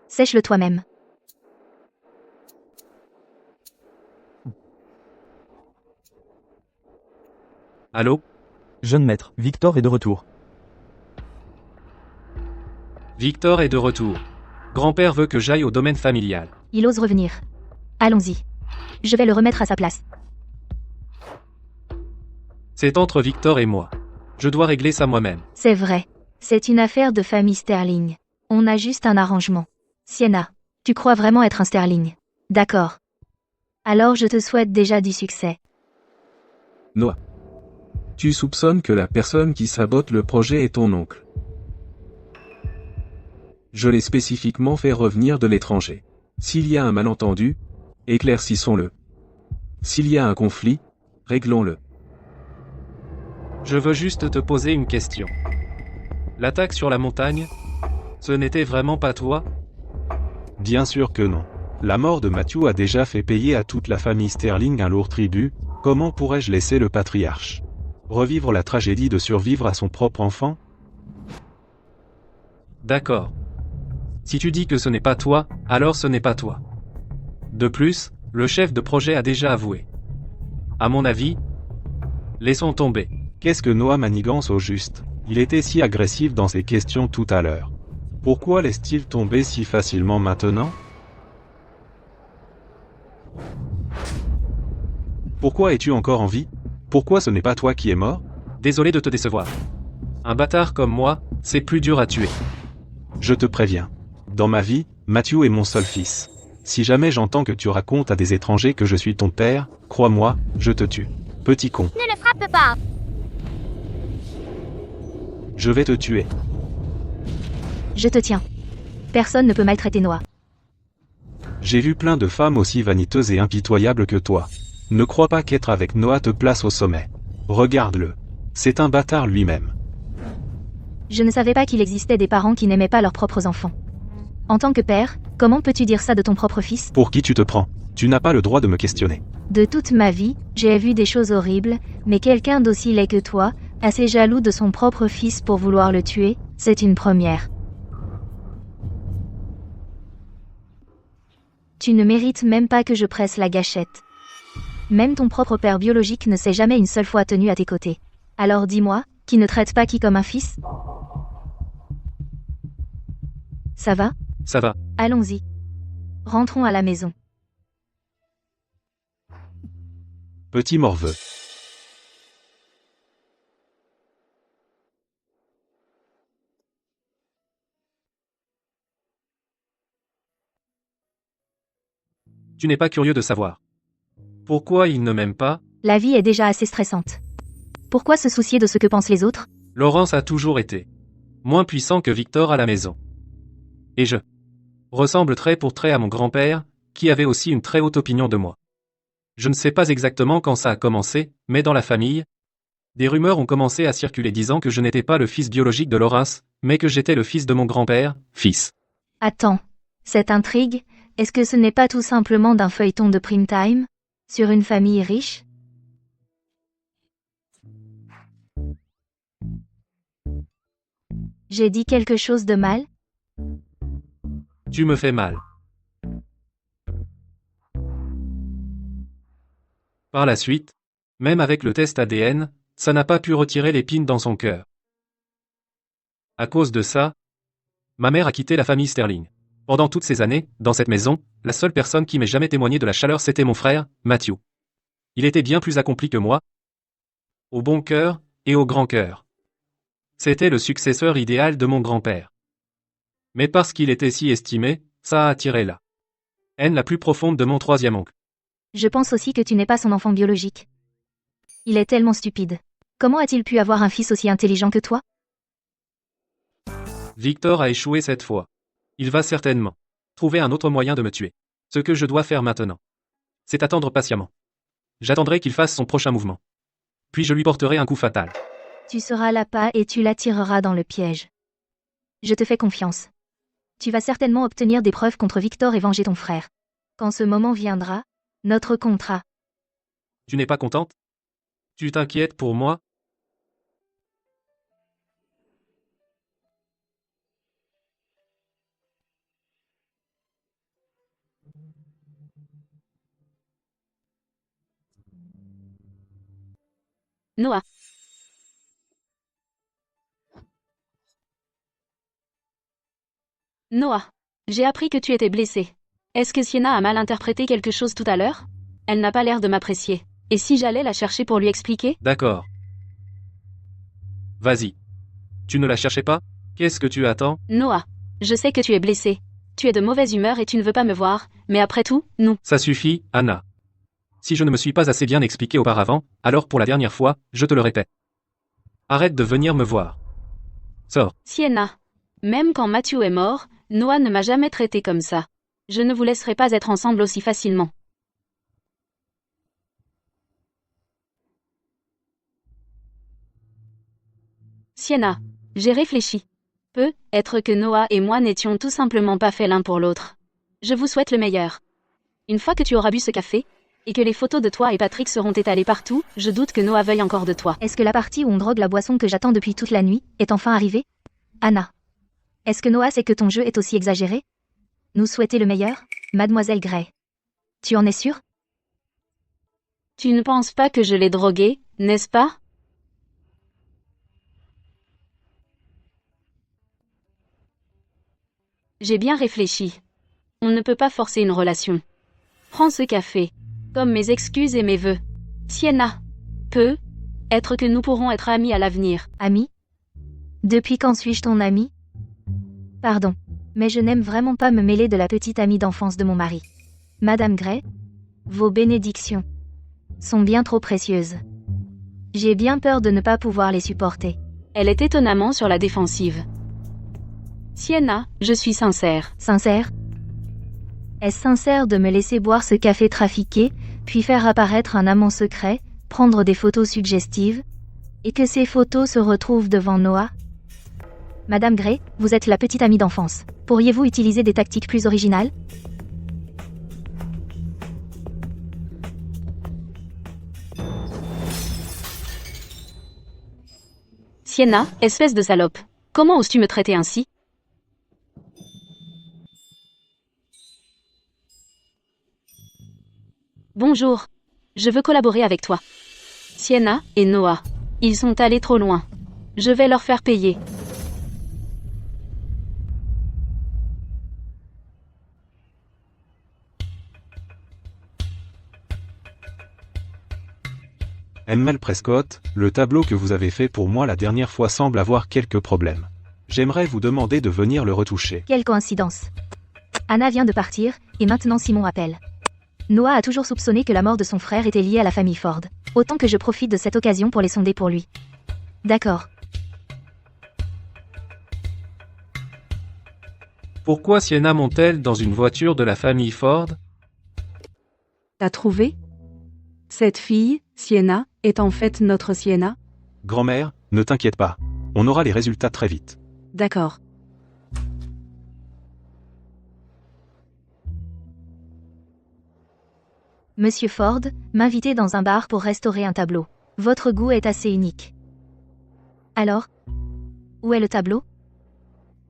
Sèche-le toi-même. Allô? Jeune maître, Victor est de retour. Victor est de retour. Grand-père veut que j'aille au domaine familial. Il ose revenir. Allons-y. Je vais le remettre à sa place. C'est entre Victor et moi. Je dois régler ça moi-même. C'est vrai. C'est une affaire de famille Sterling. On a juste un arrangement. Sienna, tu crois vraiment être un Sterling? D'accord. Alors je te souhaite déjà du succès. Noah. Tu soupçonnes que la personne qui sabote le projet est ton oncle. Je l'ai spécifiquement fait revenir de l'étranger. S'il y a un malentendu, éclaircissons-le. S'il y a un conflit, réglons-le. Je veux juste te poser une question. L'attaque sur la montagne, ce n'était vraiment pas toi? Bien sûr que non. La mort de Matthew a déjà fait payer à toute la famille Sterling un lourd tribut. Comment pourrais-je laisser le patriarche revivre la tragédie de survivre à son propre enfant? D'accord. Si tu dis que ce n'est pas toi, alors ce n'est pas toi. De plus, le chef de projet a déjà avoué. À mon avis, laissons tomber. Qu'est-ce que Noah manigance au juste? Il était si agressif dans ses questions tout à l'heure. Pourquoi laisse-t-il tomber si facilement maintenant? Pourquoi es-tu encore en vie? Pourquoi ce n'est pas toi qui es mort? Désolé de te décevoir. Un bâtard comme moi, c'est plus dur à tuer. Je te préviens. Dans ma vie, Matthew est mon seul fils. Si jamais j'entends que tu racontes à des étrangers que je suis ton père, crois-moi, je te tue. Petit con. Ne le frappe pas. Je vais te tuer. Je te tiens. Personne ne peut maltraiter Noah. J'ai vu plein de femmes aussi vaniteuses et impitoyables que toi. Ne crois pas qu'être avec Noah te place au sommet. Regarde-le. C'est un bâtard lui-même. Je ne savais pas qu'il existait des parents qui n'aimaient pas leurs propres enfants. En tant que père, comment peux-tu dire ça de ton propre fils? Pour qui tu te prends? Tu n'as pas le droit de me questionner. De toute ma vie, j'ai vu des choses horribles, mais quelqu'un d'aussi laid que toi, assez jaloux de son propre fils pour vouloir le tuer, c'est une première. Tu ne mérites même pas que je presse la gâchette. Même ton propre père biologique ne s'est jamais une seule fois tenu à tes côtés. Alors dis-moi, qui ne traite pas qui comme un fils? Ça va? Ça va. Allons-y. Rentrons à la maison. Petit morveux. Tu n'es pas curieux de savoir. Pourquoi il ne m'aime pas? La vie est déjà assez stressante. Pourquoi se soucier de ce que pensent les autres? Laurence a toujours été moins puissant que Victor à la maison. Et je ressemble trait pour trait à mon grand-père, qui avait aussi une très haute opinion de moi. Je ne sais pas exactement quand ça a commencé, mais dans la famille, des rumeurs ont commencé à circuler disant que je n'étais pas le fils biologique de Laurence, mais que j'étais le fils de mon grand-père, fils. Attends. Cette intrigue, est-ce que ce n'est pas tout simplement d'un feuilleton de prime time? Sur une famille riche? J'ai dit quelque chose de mal? Tu me fais mal. Par la suite, même avec le test ADN, ça n'a pas pu retirer l'épine dans son cœur. À cause de ça, ma mère a quitté la famille Sterling. Pendant toutes ces années, dans cette maison, la seule personne qui m'ait jamais témoigné de la chaleur c'était mon frère, Matthew. Il était bien plus accompli que moi, au bon cœur et au grand cœur. C'était le successeur idéal de mon grand-père. Mais parce qu'il était si estimé, ça a attiré la haine la plus profonde de mon troisième oncle. Je pense aussi que tu n'es pas son enfant biologique. Il est tellement stupide. Comment a-t-il pu avoir un fils aussi intelligent que toi? Victor a échoué cette fois. Il va certainement trouver un autre moyen de me tuer. Ce que je dois faire maintenant, c'est attendre patiemment. J'attendrai qu'il fasse son prochain mouvement. Puis je lui porterai un coup fatal. Tu seras l'appât et tu l'attireras dans le piège. Je te fais confiance. Tu vas certainement obtenir des preuves contre Victor et venger ton frère. Quand ce moment viendra, notre contrat. Tu n'es pas contente? Tu t'inquiètes pour moi? Noah. Noah. J'ai appris que tu étais blessé. Est-ce que Sienna a mal interprété quelque chose tout à l'heure? Elle n'a pas l'air de m'apprécier. Et si j'allais la chercher pour lui expliquer? D'accord. Vas-y. Tu ne la cherchais pas? Qu'est-ce que tu attends? Noah. Je sais que tu es blessé. Tu es de mauvaise humeur et tu ne veux pas me voir, mais après tout, nous. Ça suffit, Anna. Si je ne me suis pas assez bien expliqué auparavant, alors pour la dernière fois, je te le répète. Arrête de venir me voir. Sors. Sienna. Même quand Matthew est mort, Noah ne m'a jamais traité comme ça. Je ne vous laisserai pas être ensemble aussi facilement. Sienna. J'ai réfléchi. Peut-être que Noah et moi n'étions tout simplement pas faits l'un pour l'autre. Je vous souhaite le meilleur. Une fois que tu auras bu ce café, et que les photos de toi et Patrick seront étalées partout, je doute que Noah veuille encore de toi. Est-ce que la partie où on drogue la boisson que j'attends depuis toute la nuit est enfin arrivée? Anna. Est-ce que Noah sait que ton jeu est aussi exagéré? Nous souhaiter le meilleur, Mademoiselle Gray. Tu en es sûre? Tu ne penses pas que je l'ai drogué, n'est-ce pas? J'ai bien réfléchi. On ne peut pas forcer une relation. Prends ce café. Comme mes excuses et mes vœux. Sienna. Peut-être que nous pourrons être amis à l'avenir. Ami? Depuis quand suis-je ton ami? Pardon, mais je n'aime vraiment pas me mêler de la petite amie d'enfance de mon mari. Madame Gray, vos bénédictions sont bien trop précieuses. J'ai bien peur de ne pas pouvoir les supporter. Elle est étonnamment sur la défensive. Sienna, je suis sincère. Sincère? Est-ce sincère de me laisser boire ce café trafiqué, puis faire apparaître un amant secret, prendre des photos suggestives, et que ces photos se retrouvent devant Noah? Madame Gray, vous êtes la petite amie d'enfance. Pourriez-vous utiliser des tactiques plus originales? Sienna, espèce de salope. Comment oses-tu me traiter ainsi? Bonjour. Je veux collaborer avec toi. Sienna et Noah. Ils sont allés trop loin. Je vais leur faire payer. ML Prescott, le tableau que vous avez fait pour moi la dernière fois semble avoir quelques problèmes. J'aimerais vous demander de venir le retoucher. Quelle coïncidence. Anna vient de partir, et maintenant Simon appelle. Noah a toujours soupçonné que la mort de son frère était liée à la famille Ford. Autant que je profite de cette occasion pour les sonder pour lui. D'accord. Pourquoi Sienna monte-t-elle dans une voiture de la famille Ford? T'as trouvé? Cette fille, Sienna, est en fait notre Sienna? Grand-mère, ne t'inquiète pas. On aura les résultats très vite. D'accord. Monsieur Ford, m'inviter dans un bar pour restaurer un tableau. Votre goût est assez unique. Alors, où est le tableau?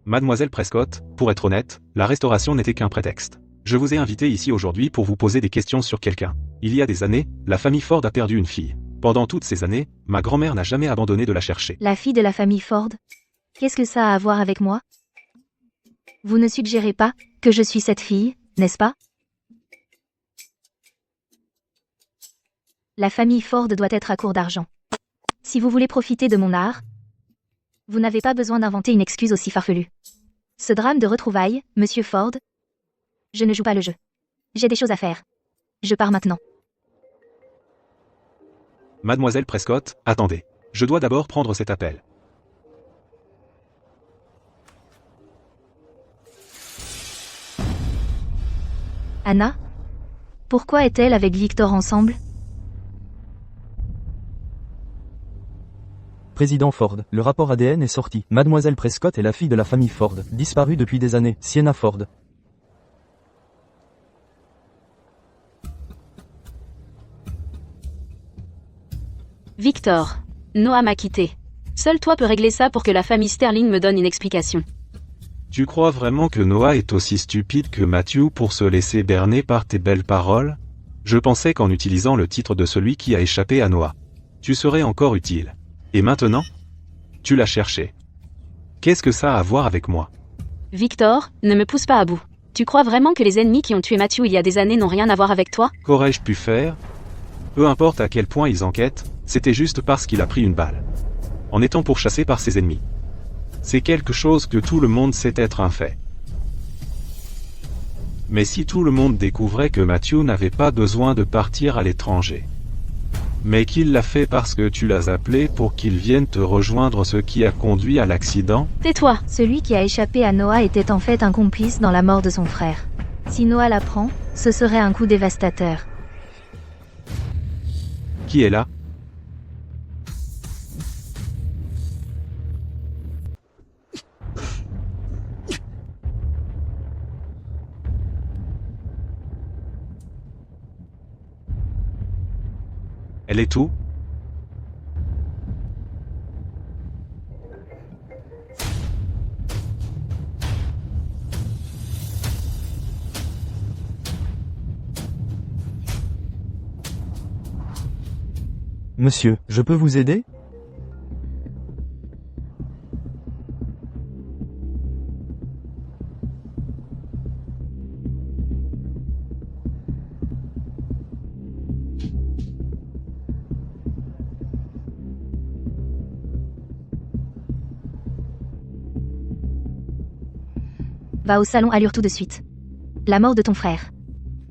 Mademoiselle Prescott, pour être honnête, la restauration n'était qu'un prétexte. Je vous ai invité ici aujourd'hui pour vous poser des questions sur quelqu'un. Il y a des années, la famille Ford a perdu une fille. Pendant toutes ces années, ma grand-mère n'a jamais abandonné de la chercher. La fille de la famille Ford? Qu'est-ce que ça a à voir avec moi? Vous ne suggérez pas que je suis cette fille, n'est-ce pas? La famille Ford doit être à court d'argent. Si vous voulez profiter de mon art, Vous n'avez pas besoin d'inventer une excuse aussi farfelue. Ce drame de retrouvailles, Monsieur Ford. Je ne joue pas le jeu. J'ai des choses à faire. Je pars maintenant. Mademoiselle Prescott, attendez. Je dois d'abord prendre cet appel. Anna? Pourquoi est-elle avec Victor ensemble? Président Ford, le rapport ADN est sorti. Mademoiselle Prescott est la fille de la famille Ford, disparue depuis des années, Sienna Ford. Victor. Noah m'a quitté. Seul toi peux régler ça pour que la famille Sterling me donne une explication. Tu crois vraiment que Noah est aussi stupide que Matthew pour se laisser berner par tes belles paroles? Je pensais qu'en utilisant le titre de celui qui a échappé à Noah, tu serais encore utile. Et maintenant? Tu l'as cherché. Qu'est-ce que ça a à voir avec moi? Victor, ne me pousse pas à bout. Tu crois vraiment que les ennemis qui ont tué Matthew il y a des années n'ont rien à voir avec toi? Qu'aurais-je pu faire? Peu importe à quel point ils enquêtent, c'était juste parce qu'il a pris une balle. En étant pourchassé par ses ennemis. C'est quelque chose que tout le monde sait être un fait. Mais si tout le monde découvrait que Matthew n'avait pas besoin de partir à l'étranger, mais qu'il l'a fait parce que tu l'as appelé pour qu'il vienne te rejoindre, ce qui a conduit à l'accident? Tais-toi. Celui qui a échappé à Noah était en fait un complice dans la mort de son frère. Si Noah l'apprend, ce serait un coup dévastateur. Qui est là? Elle est où? Monsieur, je peux vous aider? Va au salon Allure tout de suite. La mort de ton frère.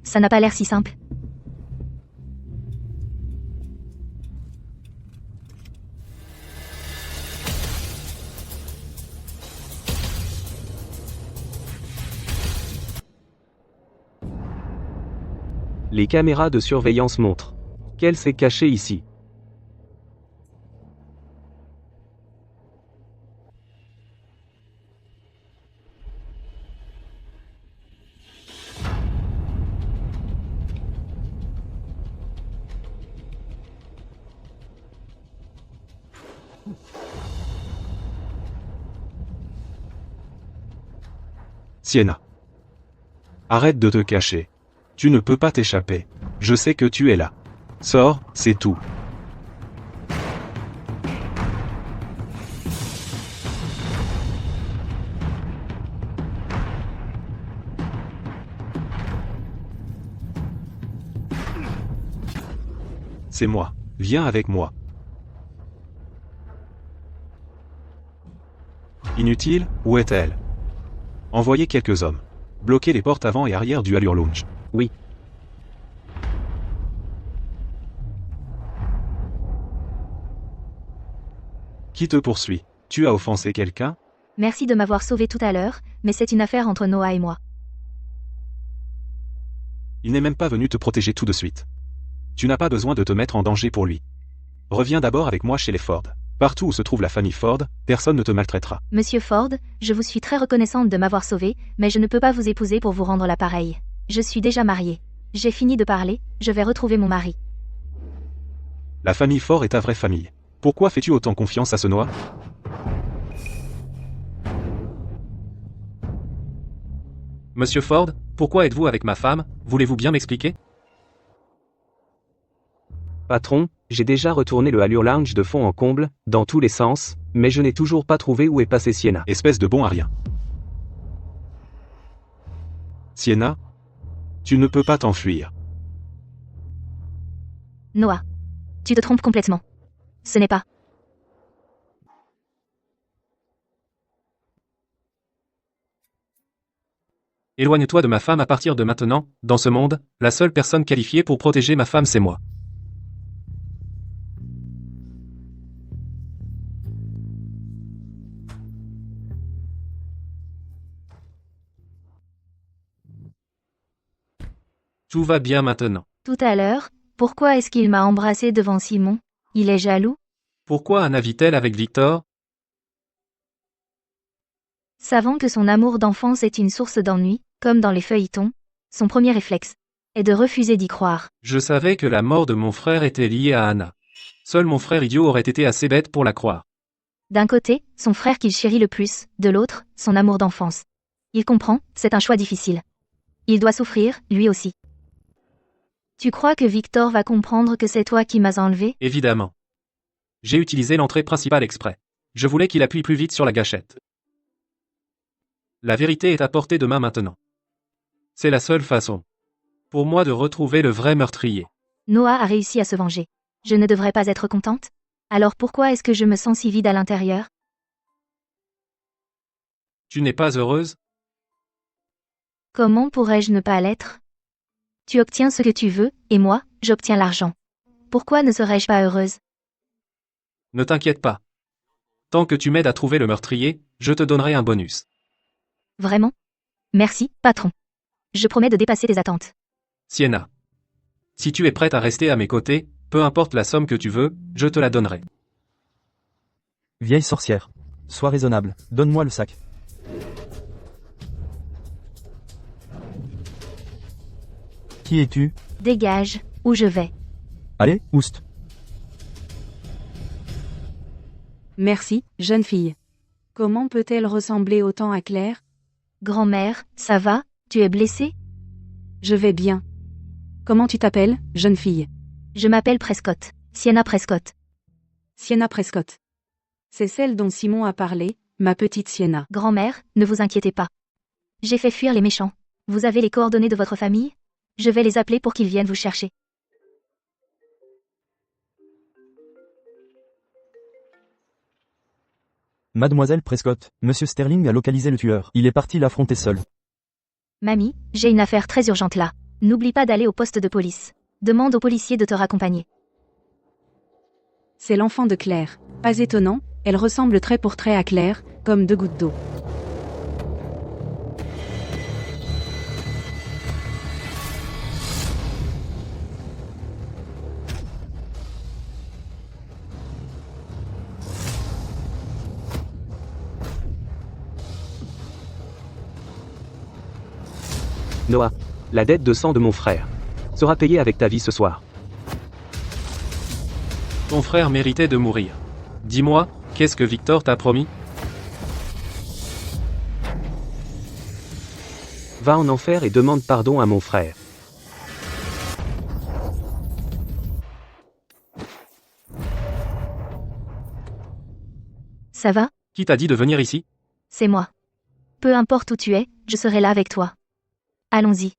Ça n'a pas l'air si simple. Les caméras de surveillance montrent qu'elle s'est cachée ici. Sienna. Arrête de te cacher. Tu ne peux pas t'échapper. Je sais que tu es là. Sors, c'est tout. C'est moi. Viens avec moi. Inutile, où est-elle? Envoyez quelques hommes. Bloquez les portes avant et arrière du Allure Lounge. Oui. Qui te poursuit? Tu as offensé quelqu'un? Merci de m'avoir sauvé tout à l'heure, mais c'est une affaire entre Noah et moi. Il n'est même pas venu te protéger tout de suite. Tu n'as pas besoin de te mettre en danger pour lui. Reviens d'abord avec moi chez les Ford. Partout où se trouve la famille Ford, personne ne te maltraitera. Monsieur Ford, je vous suis très reconnaissante de m'avoir sauvé, mais je ne peux pas vous épouser pour vous rendre l'appareil. Je suis déjà mariée. J'ai fini de parler, je vais retrouver mon mari. La famille Ford est ta vraie famille. Pourquoi fais-tu autant confiance à ce Noah? Monsieur Ford, pourquoi êtes-vous avec ma femme? Voulez-vous bien m'expliquer? Patron, j'ai déjà retourné le Allure Lounge de fond en comble, dans tous les sens, mais je n'ai toujours pas trouvé où est passée Sienna. Espèce de bon à rien. Sienna, tu ne peux pas t'enfuir. Noah. Tu te trompes complètement. Ce n'est pas. Éloigne-toi de ma femme à partir de maintenant, dans ce monde, la seule personne qualifiée pour protéger ma femme c'est moi. Tout va bien maintenant. Tout à l'heure, pourquoi est-ce qu'il m'a embrassé devant Simon? Il est jaloux? Pourquoi Anna vit-elle avec Victor? Savant que son amour d'enfance est une source d'ennui, comme dans les feuilletons, son premier réflexe est de refuser d'y croire. Je savais que la mort de mon frère était liée à Anna. Seul mon frère idiot aurait été assez bête pour la croire. D'un côté, son frère qu'il chérit le plus, de l'autre, son amour d'enfance. Il comprend, c'est un choix difficile. Il doit souffrir, lui aussi. Tu crois que Victor va comprendre que c'est toi qui m'as enlevé? Évidemment. J'ai utilisé l'entrée principale exprès. Je voulais qu'il appuie plus vite sur la gâchette. La vérité est à portée de main maintenant. C'est la seule façon pour moi de retrouver le vrai meurtrier. Noah a réussi à se venger. Je ne devrais pas être contente? Alors pourquoi est-ce que je me sens si vide à l'intérieur? Tu n'es pas heureuse? Comment pourrais-je ne pas l'être? Tu obtiens ce que tu veux, et moi, j'obtiens l'argent. Pourquoi ne serais-je pas heureuse? Ne t'inquiète pas. Tant que tu m'aides à trouver le meurtrier, je te donnerai un bonus. Vraiment? Merci, patron. Je promets de dépasser tes attentes. Sienna. Si tu es prête à rester à mes côtés, peu importe la somme que tu veux, je te la donnerai. Vieille sorcière. Sois raisonnable, donne-moi le sac. Qui es-tu? Dégage, où je vais. Allez, oust. Merci, jeune fille. Comment peut-elle ressembler autant à Claire? Grand-mère, ça va? Tu es blessée? Je vais bien. Comment tu t'appelles, jeune fille? Je m'appelle Prescott. Sienna Prescott. Sienna Prescott. C'est celle dont Simon a parlé, ma petite Sienna. Grand-mère, ne vous inquiétez pas. J'ai fait fuir les méchants. Vous avez les coordonnées de votre famille? Je vais les appeler pour qu'ils viennent vous chercher. Mademoiselle Prescott, Monsieur Sterling a localisé le tueur. Il est parti l'affronter seul. Mamie, j'ai une affaire très urgente là. N'oublie pas d'aller au poste de police. Demande aux policiers de te raccompagner. C'est l'enfant de Claire. Pas étonnant, elle ressemble trait pour trait à Claire, comme deux gouttes d'eau. Noah, la dette de sang de mon frère sera payée avec ta vie ce soir. Ton frère méritait de mourir. Dis-moi, qu'est-ce que Victor t'a promis? Va en enfer et demande pardon à mon frère. Ça va? Qui t'a dit de venir ici? C'est moi. Peu importe où tu es, je serai là avec toi. Allons-y.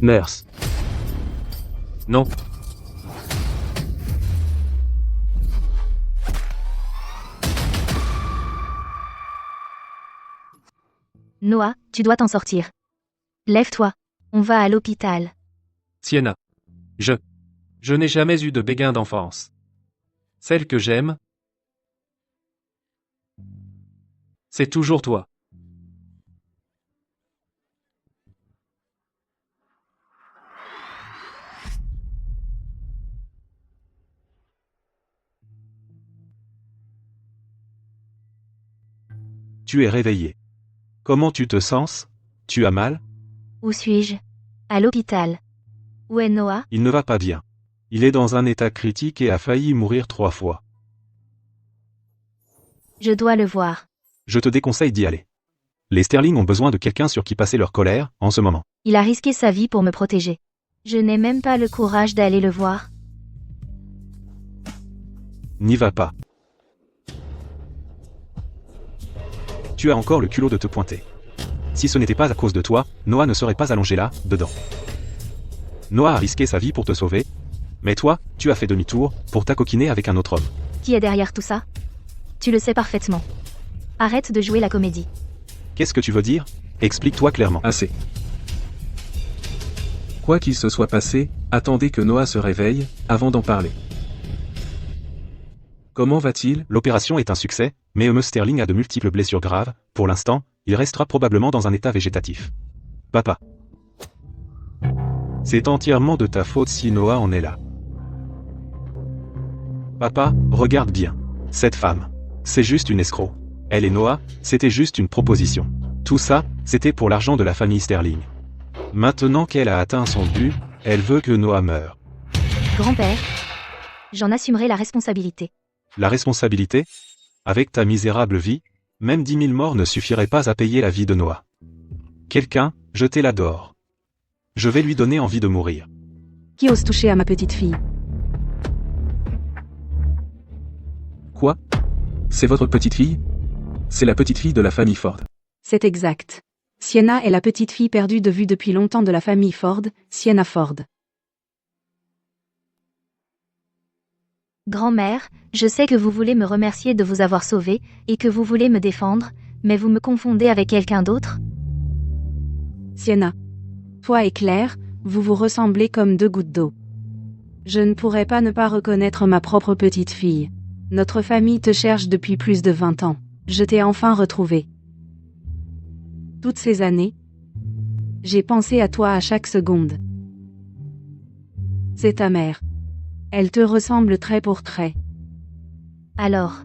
Meurs. Non. Noah, tu dois t'en sortir. Lève-toi. On va à l'hôpital. Sienna. Je n'ai jamais eu de béguin d'enfance. Celle que j'aime, c'est toujours toi. Tu es réveillé. Comment tu te sens? Tu as mal? Où suis-je? À l'hôpital. Où est Noah? Il ne va pas bien. Il est dans un état critique et a failli mourir 3 fois. Je dois le voir. Je te déconseille d'y aller. Les Sterling ont besoin de quelqu'un sur qui passer leur colère, en ce moment. Il a risqué sa vie pour me protéger. Je n'ai même pas le courage d'aller le voir. N'y va pas. Tu as encore le culot de te pointer. Si ce n'était pas à cause de toi, Noah ne serait pas allongé là, dedans. Noah a risqué sa vie pour te sauver. Mais toi, tu as fait demi-tour, pour t'acoquiner avec un autre homme. Qui est derrière tout ça? Tu le sais parfaitement. Arrête de jouer la comédie. Qu'est-ce que tu veux dire? Explique-toi clairement. Assez. Quoi qu'il se soit passé, attendez que Noah se réveille, avant d'en parler. Comment va-t-il? L'opération est un succès, mais M. Sterling a de multiples blessures graves. Pour l'instant, il restera probablement dans un état végétatif. Papa. C'est entièrement de ta faute si Noah en est là. Papa, regarde bien. Cette femme. C'est juste une escroc. Elle et Noah, c'était juste une proposition. Tout ça, c'était pour l'argent de la famille Sterling. Maintenant qu'elle a atteint son but, elle veut que Noah meure. Grand-père, j'en assumerai la responsabilité. La responsabilité? Avec ta misérable vie, même 10 000 morts ne suffiraient pas à payer la vie de Noah. Quelqu'un, jetez-la dehors. Je vais lui donner envie de mourir. Qui ose toucher à ma petite fille? Quoi? C'est votre petite fille? C'est la petite fille de la famille Ford. C'est exact. Sienna est la petite fille perdue de vue depuis longtemps de la famille Ford, Sienna Ford. Grand-mère, je sais que vous voulez me remercier de vous avoir sauvée, et que vous voulez me défendre, mais vous me confondez avec quelqu'un d'autre? Sienna. Toi et Claire, vous vous ressemblez comme deux gouttes d'eau. Je ne pourrais pas ne pas reconnaître ma propre petite fille. Notre famille te cherche depuis plus de 20 ans. Je t'ai enfin retrouvée. Toutes ces années, j'ai pensé à toi à chaque seconde. C'est ta mère. Elle te ressemble trait pour trait. Alors,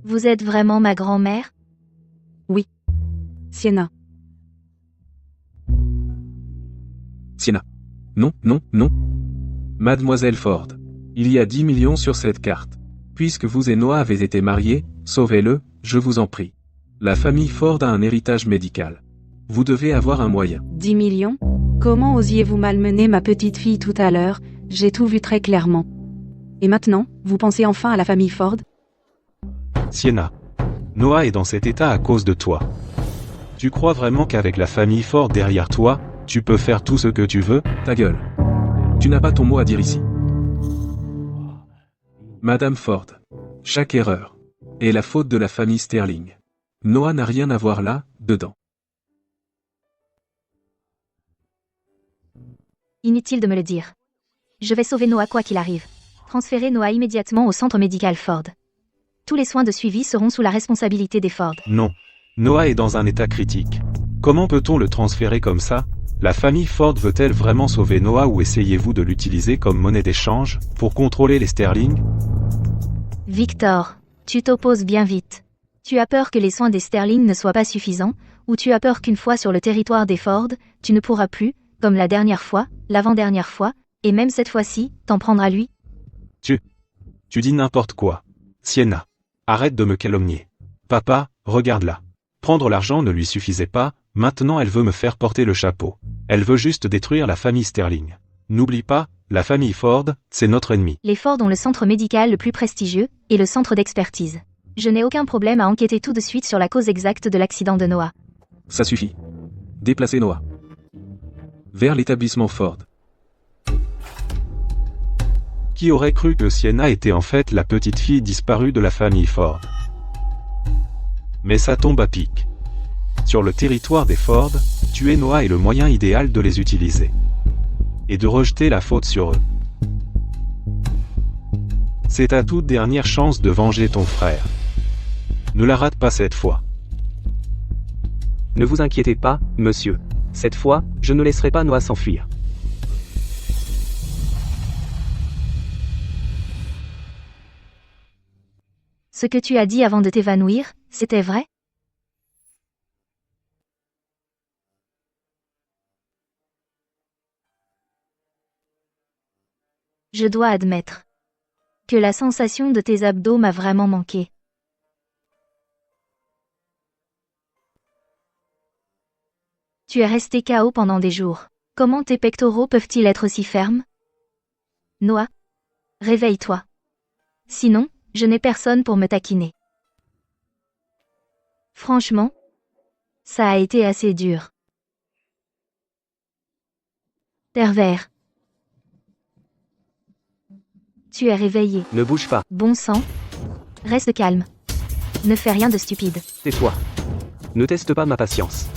vous êtes vraiment ma grand-mère? Sienna. Sienna. Non, non, non. Mademoiselle Ford. Il y a 10 millions sur cette carte. Puisque vous et Noah avez été mariés, sauvez-le, je vous en prie. La famille Ford a un héritage médical. Vous devez avoir un moyen. 10 millions? Comment osiez-vous malmener ma petite fille tout à l'heure? J'ai tout vu très clairement. Et maintenant, vous pensez enfin à la famille Ford? Sienna. Noah est dans cet état à cause de toi. Tu crois vraiment qu'avec la famille Ford derrière toi, tu peux faire tout ce que tu veux? Ta gueule. Tu n'as pas ton mot à dire ici. Madame Ford. Chaque erreur est la faute de la famille Sterling. Noah n'a rien à voir là, dedans. Inutile de me le dire. Je vais sauver Noah quoi qu'il arrive. Transférez Noah immédiatement au centre médical Ford. Tous les soins de suivi seront sous la responsabilité des Ford. Non. Noah est dans un état critique. Comment peut-on le transférer comme ça? La famille Ford veut-elle vraiment sauver Noah ou essayez-vous de l'utiliser comme monnaie d'échange pour contrôler les Sterling? Victor, tu t'opposes bien vite. Tu as peur que les soins des Sterling ne soient pas suffisants, ou tu as peur qu'une fois sur le territoire des Ford, tu ne pourras plus, comme la dernière fois, l'avant-dernière fois, et même cette fois-ci, t'en prendre à lui? Tu dis n'importe quoi. Sienna. Arrête de me calomnier. Papa, regarde-la. Prendre l'argent ne lui suffisait pas, maintenant elle veut me faire porter le chapeau. Elle veut juste détruire la famille Sterling. N'oublie pas, la famille Ford, c'est notre ennemi. Les Ford ont le centre médical le plus prestigieux, et le centre d'expertise. Je n'ai aucun problème à enquêter tout de suite sur la cause exacte de l'accident de Noah. Ça suffit. Déplacez Noah. Vers l'établissement Ford. Qui aurait cru que Sienna était en fait la petite fille disparue de la famille Ford? Mais ça tombe à pic. Sur le territoire des Ford, tuer Noah est le moyen idéal de les utiliser. Et de rejeter la faute sur eux. C'est ta toute dernière chance de venger ton frère. Ne la rate pas cette fois. Ne vous inquiétez pas, monsieur. Cette fois, je ne laisserai pas Noah s'enfuir. Ce que tu as dit avant de t'évanouir, c'était vrai? Je dois admettre que la sensation de tes abdos m'a vraiment manqué. Tu es resté KO pendant des jours. Comment tes pectoraux peuvent-ils être aussi fermes? Noah, réveille-toi. Sinon, je n'ai personne pour me taquiner. Franchement, ça a été assez dur. Pervers. Tu es réveillé. Ne bouge pas, Bon sang. Reste calme. Ne fais rien de stupide. tais-toi. Ne teste pas ma patience.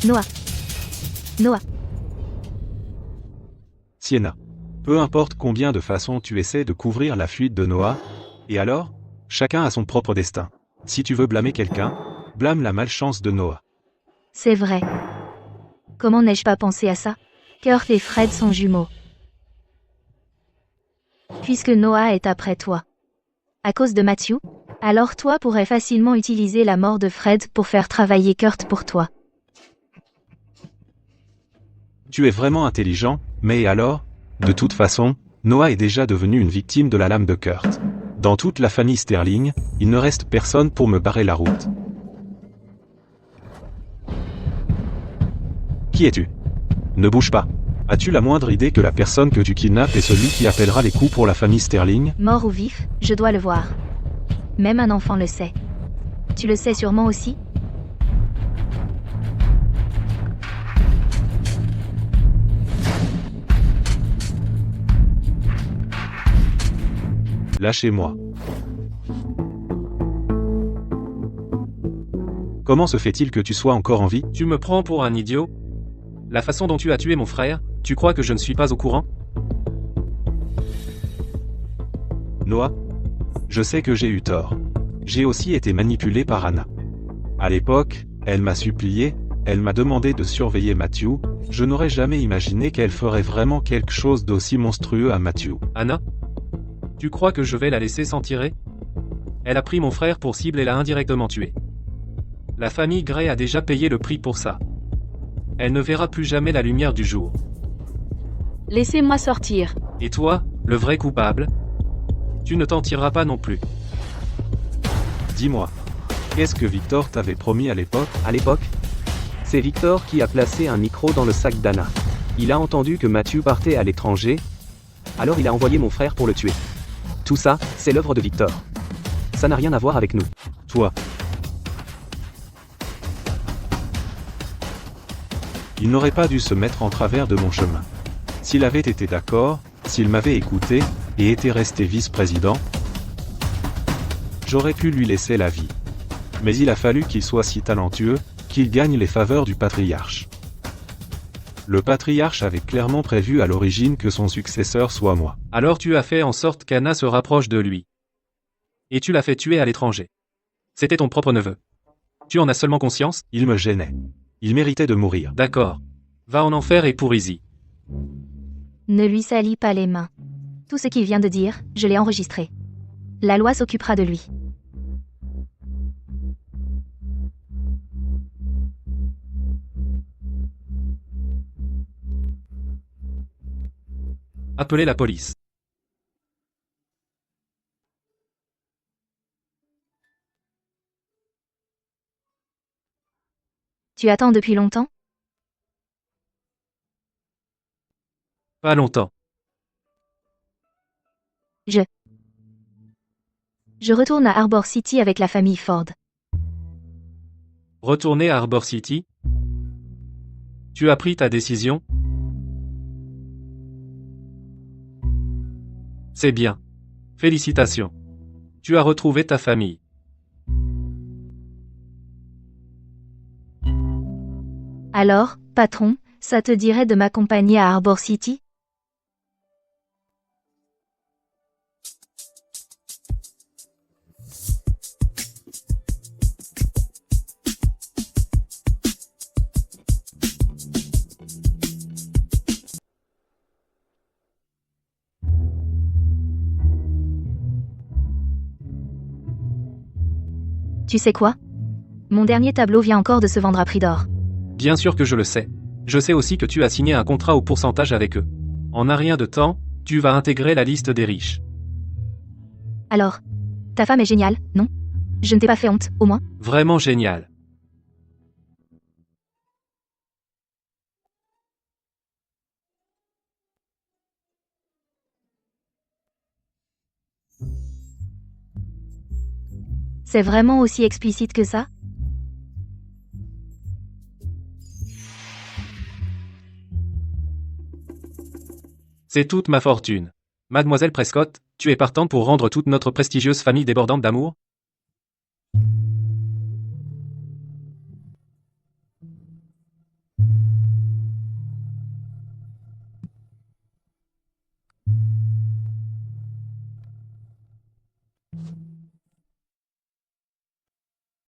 Noah. Noah. Sienna. Peu importe combien de façons tu essaies de couvrir la fuite de Noah, et alors, chacun a son propre destin. Si tu veux blâmer quelqu'un, blâme la malchance de Noah. C'est vrai. Comment n'ai-je pas pensé à ça? Kurt et Fred sont jumeaux. Puisque Noah est après toi. À cause de Matthew, alors toi pourrais facilement utiliser la mort de Fred pour faire travailler Kurt pour toi. Tu es vraiment intelligent, mais et alors? De toute façon, Noah est déjà devenu une victime de la lame de Kurt. Dans toute la famille Sterling, il ne reste personne pour me barrer la route. Qui es-tu? Ne bouge pas. As-tu la moindre idée que la personne que tu kidnappes est celui qui appellera les coups pour la famille Sterling? Mort ou vif, je dois le voir. Même un enfant le sait. Tu le sais sûrement aussi? Lâchez-moi. Comment se fait-il que tu sois encore en vie? Tu me prends pour un idiot? La façon dont tu as tué mon frère, tu crois que je ne suis pas au courant? Noah? Je sais que j'ai eu tort. J'ai aussi été manipulé par Anna. À l'époque, elle m'a supplié, elle m'a demandé de surveiller Matthew, je n'aurais jamais imaginé qu'elle ferait vraiment quelque chose d'aussi monstrueux à Matthew. Anna? Tu crois que je vais la laisser s'en tirer? Elle a pris mon frère pour cible et l'a indirectement tué. La famille Gray a déjà payé le prix pour ça. Elle ne verra plus jamais la lumière du jour. Laissez-moi sortir. Et toi, le vrai coupable? Tu ne t'en tireras pas non plus. Dis-moi, qu'est-ce que Victor t'avait promis à l'époque? À l'époque, c'est Victor qui a placé un micro dans le sac d'Anna. Il a entendu que Matthew partait à l'étranger, alors il a envoyé mon frère pour le tuer. Tout ça, c'est l'œuvre de Victor. Ça n'a rien à voir avec nous. Toi. Il n'aurait pas dû se mettre en travers de mon chemin. S'il avait été d'accord, s'il m'avait écouté, et était resté vice-président, j'aurais pu lui laisser la vie. Mais il a fallu qu'il soit si talentueux, qu'il gagne les faveurs du patriarche. Le patriarche avait clairement prévu à l'origine que son successeur soit moi. Alors tu as fait en sorte qu'Anna se rapproche de lui. Et tu l'as fait tuer à l'étranger. C'était ton propre neveu. Tu en as seulement conscience? Il me gênait. Il méritait de mourir. D'accord. Va en enfer et pourris-y. Ne lui salis pas les mains. Tout ce qu'il vient de dire, je l'ai enregistré. La loi s'occupera de lui. Appelez la police. Tu attends depuis longtemps? Pas longtemps. Je retourne à Harbor City avec la famille Ford. Retourner à Harbor City? Tu as pris ta décision? C'est bien. Félicitations. Tu as retrouvé ta famille. Alors, patron, ça te dirait de m'accompagner à Harbor City? Tu sais quoi? Mon dernier tableau vient encore de se vendre à prix d'or. Bien sûr que je le sais. Je sais aussi que tu as signé un contrat au pourcentage avec eux. En un rien de temps, tu vas intégrer la liste des riches. Alors, ta femme est géniale, non? Je ne t'ai pas fait honte, au moins? Vraiment génial. C'est vraiment aussi explicite que ça? C'est toute ma fortune. Mademoiselle Prescott, tu es partante pour rendre toute notre prestigieuse famille débordante d'amour?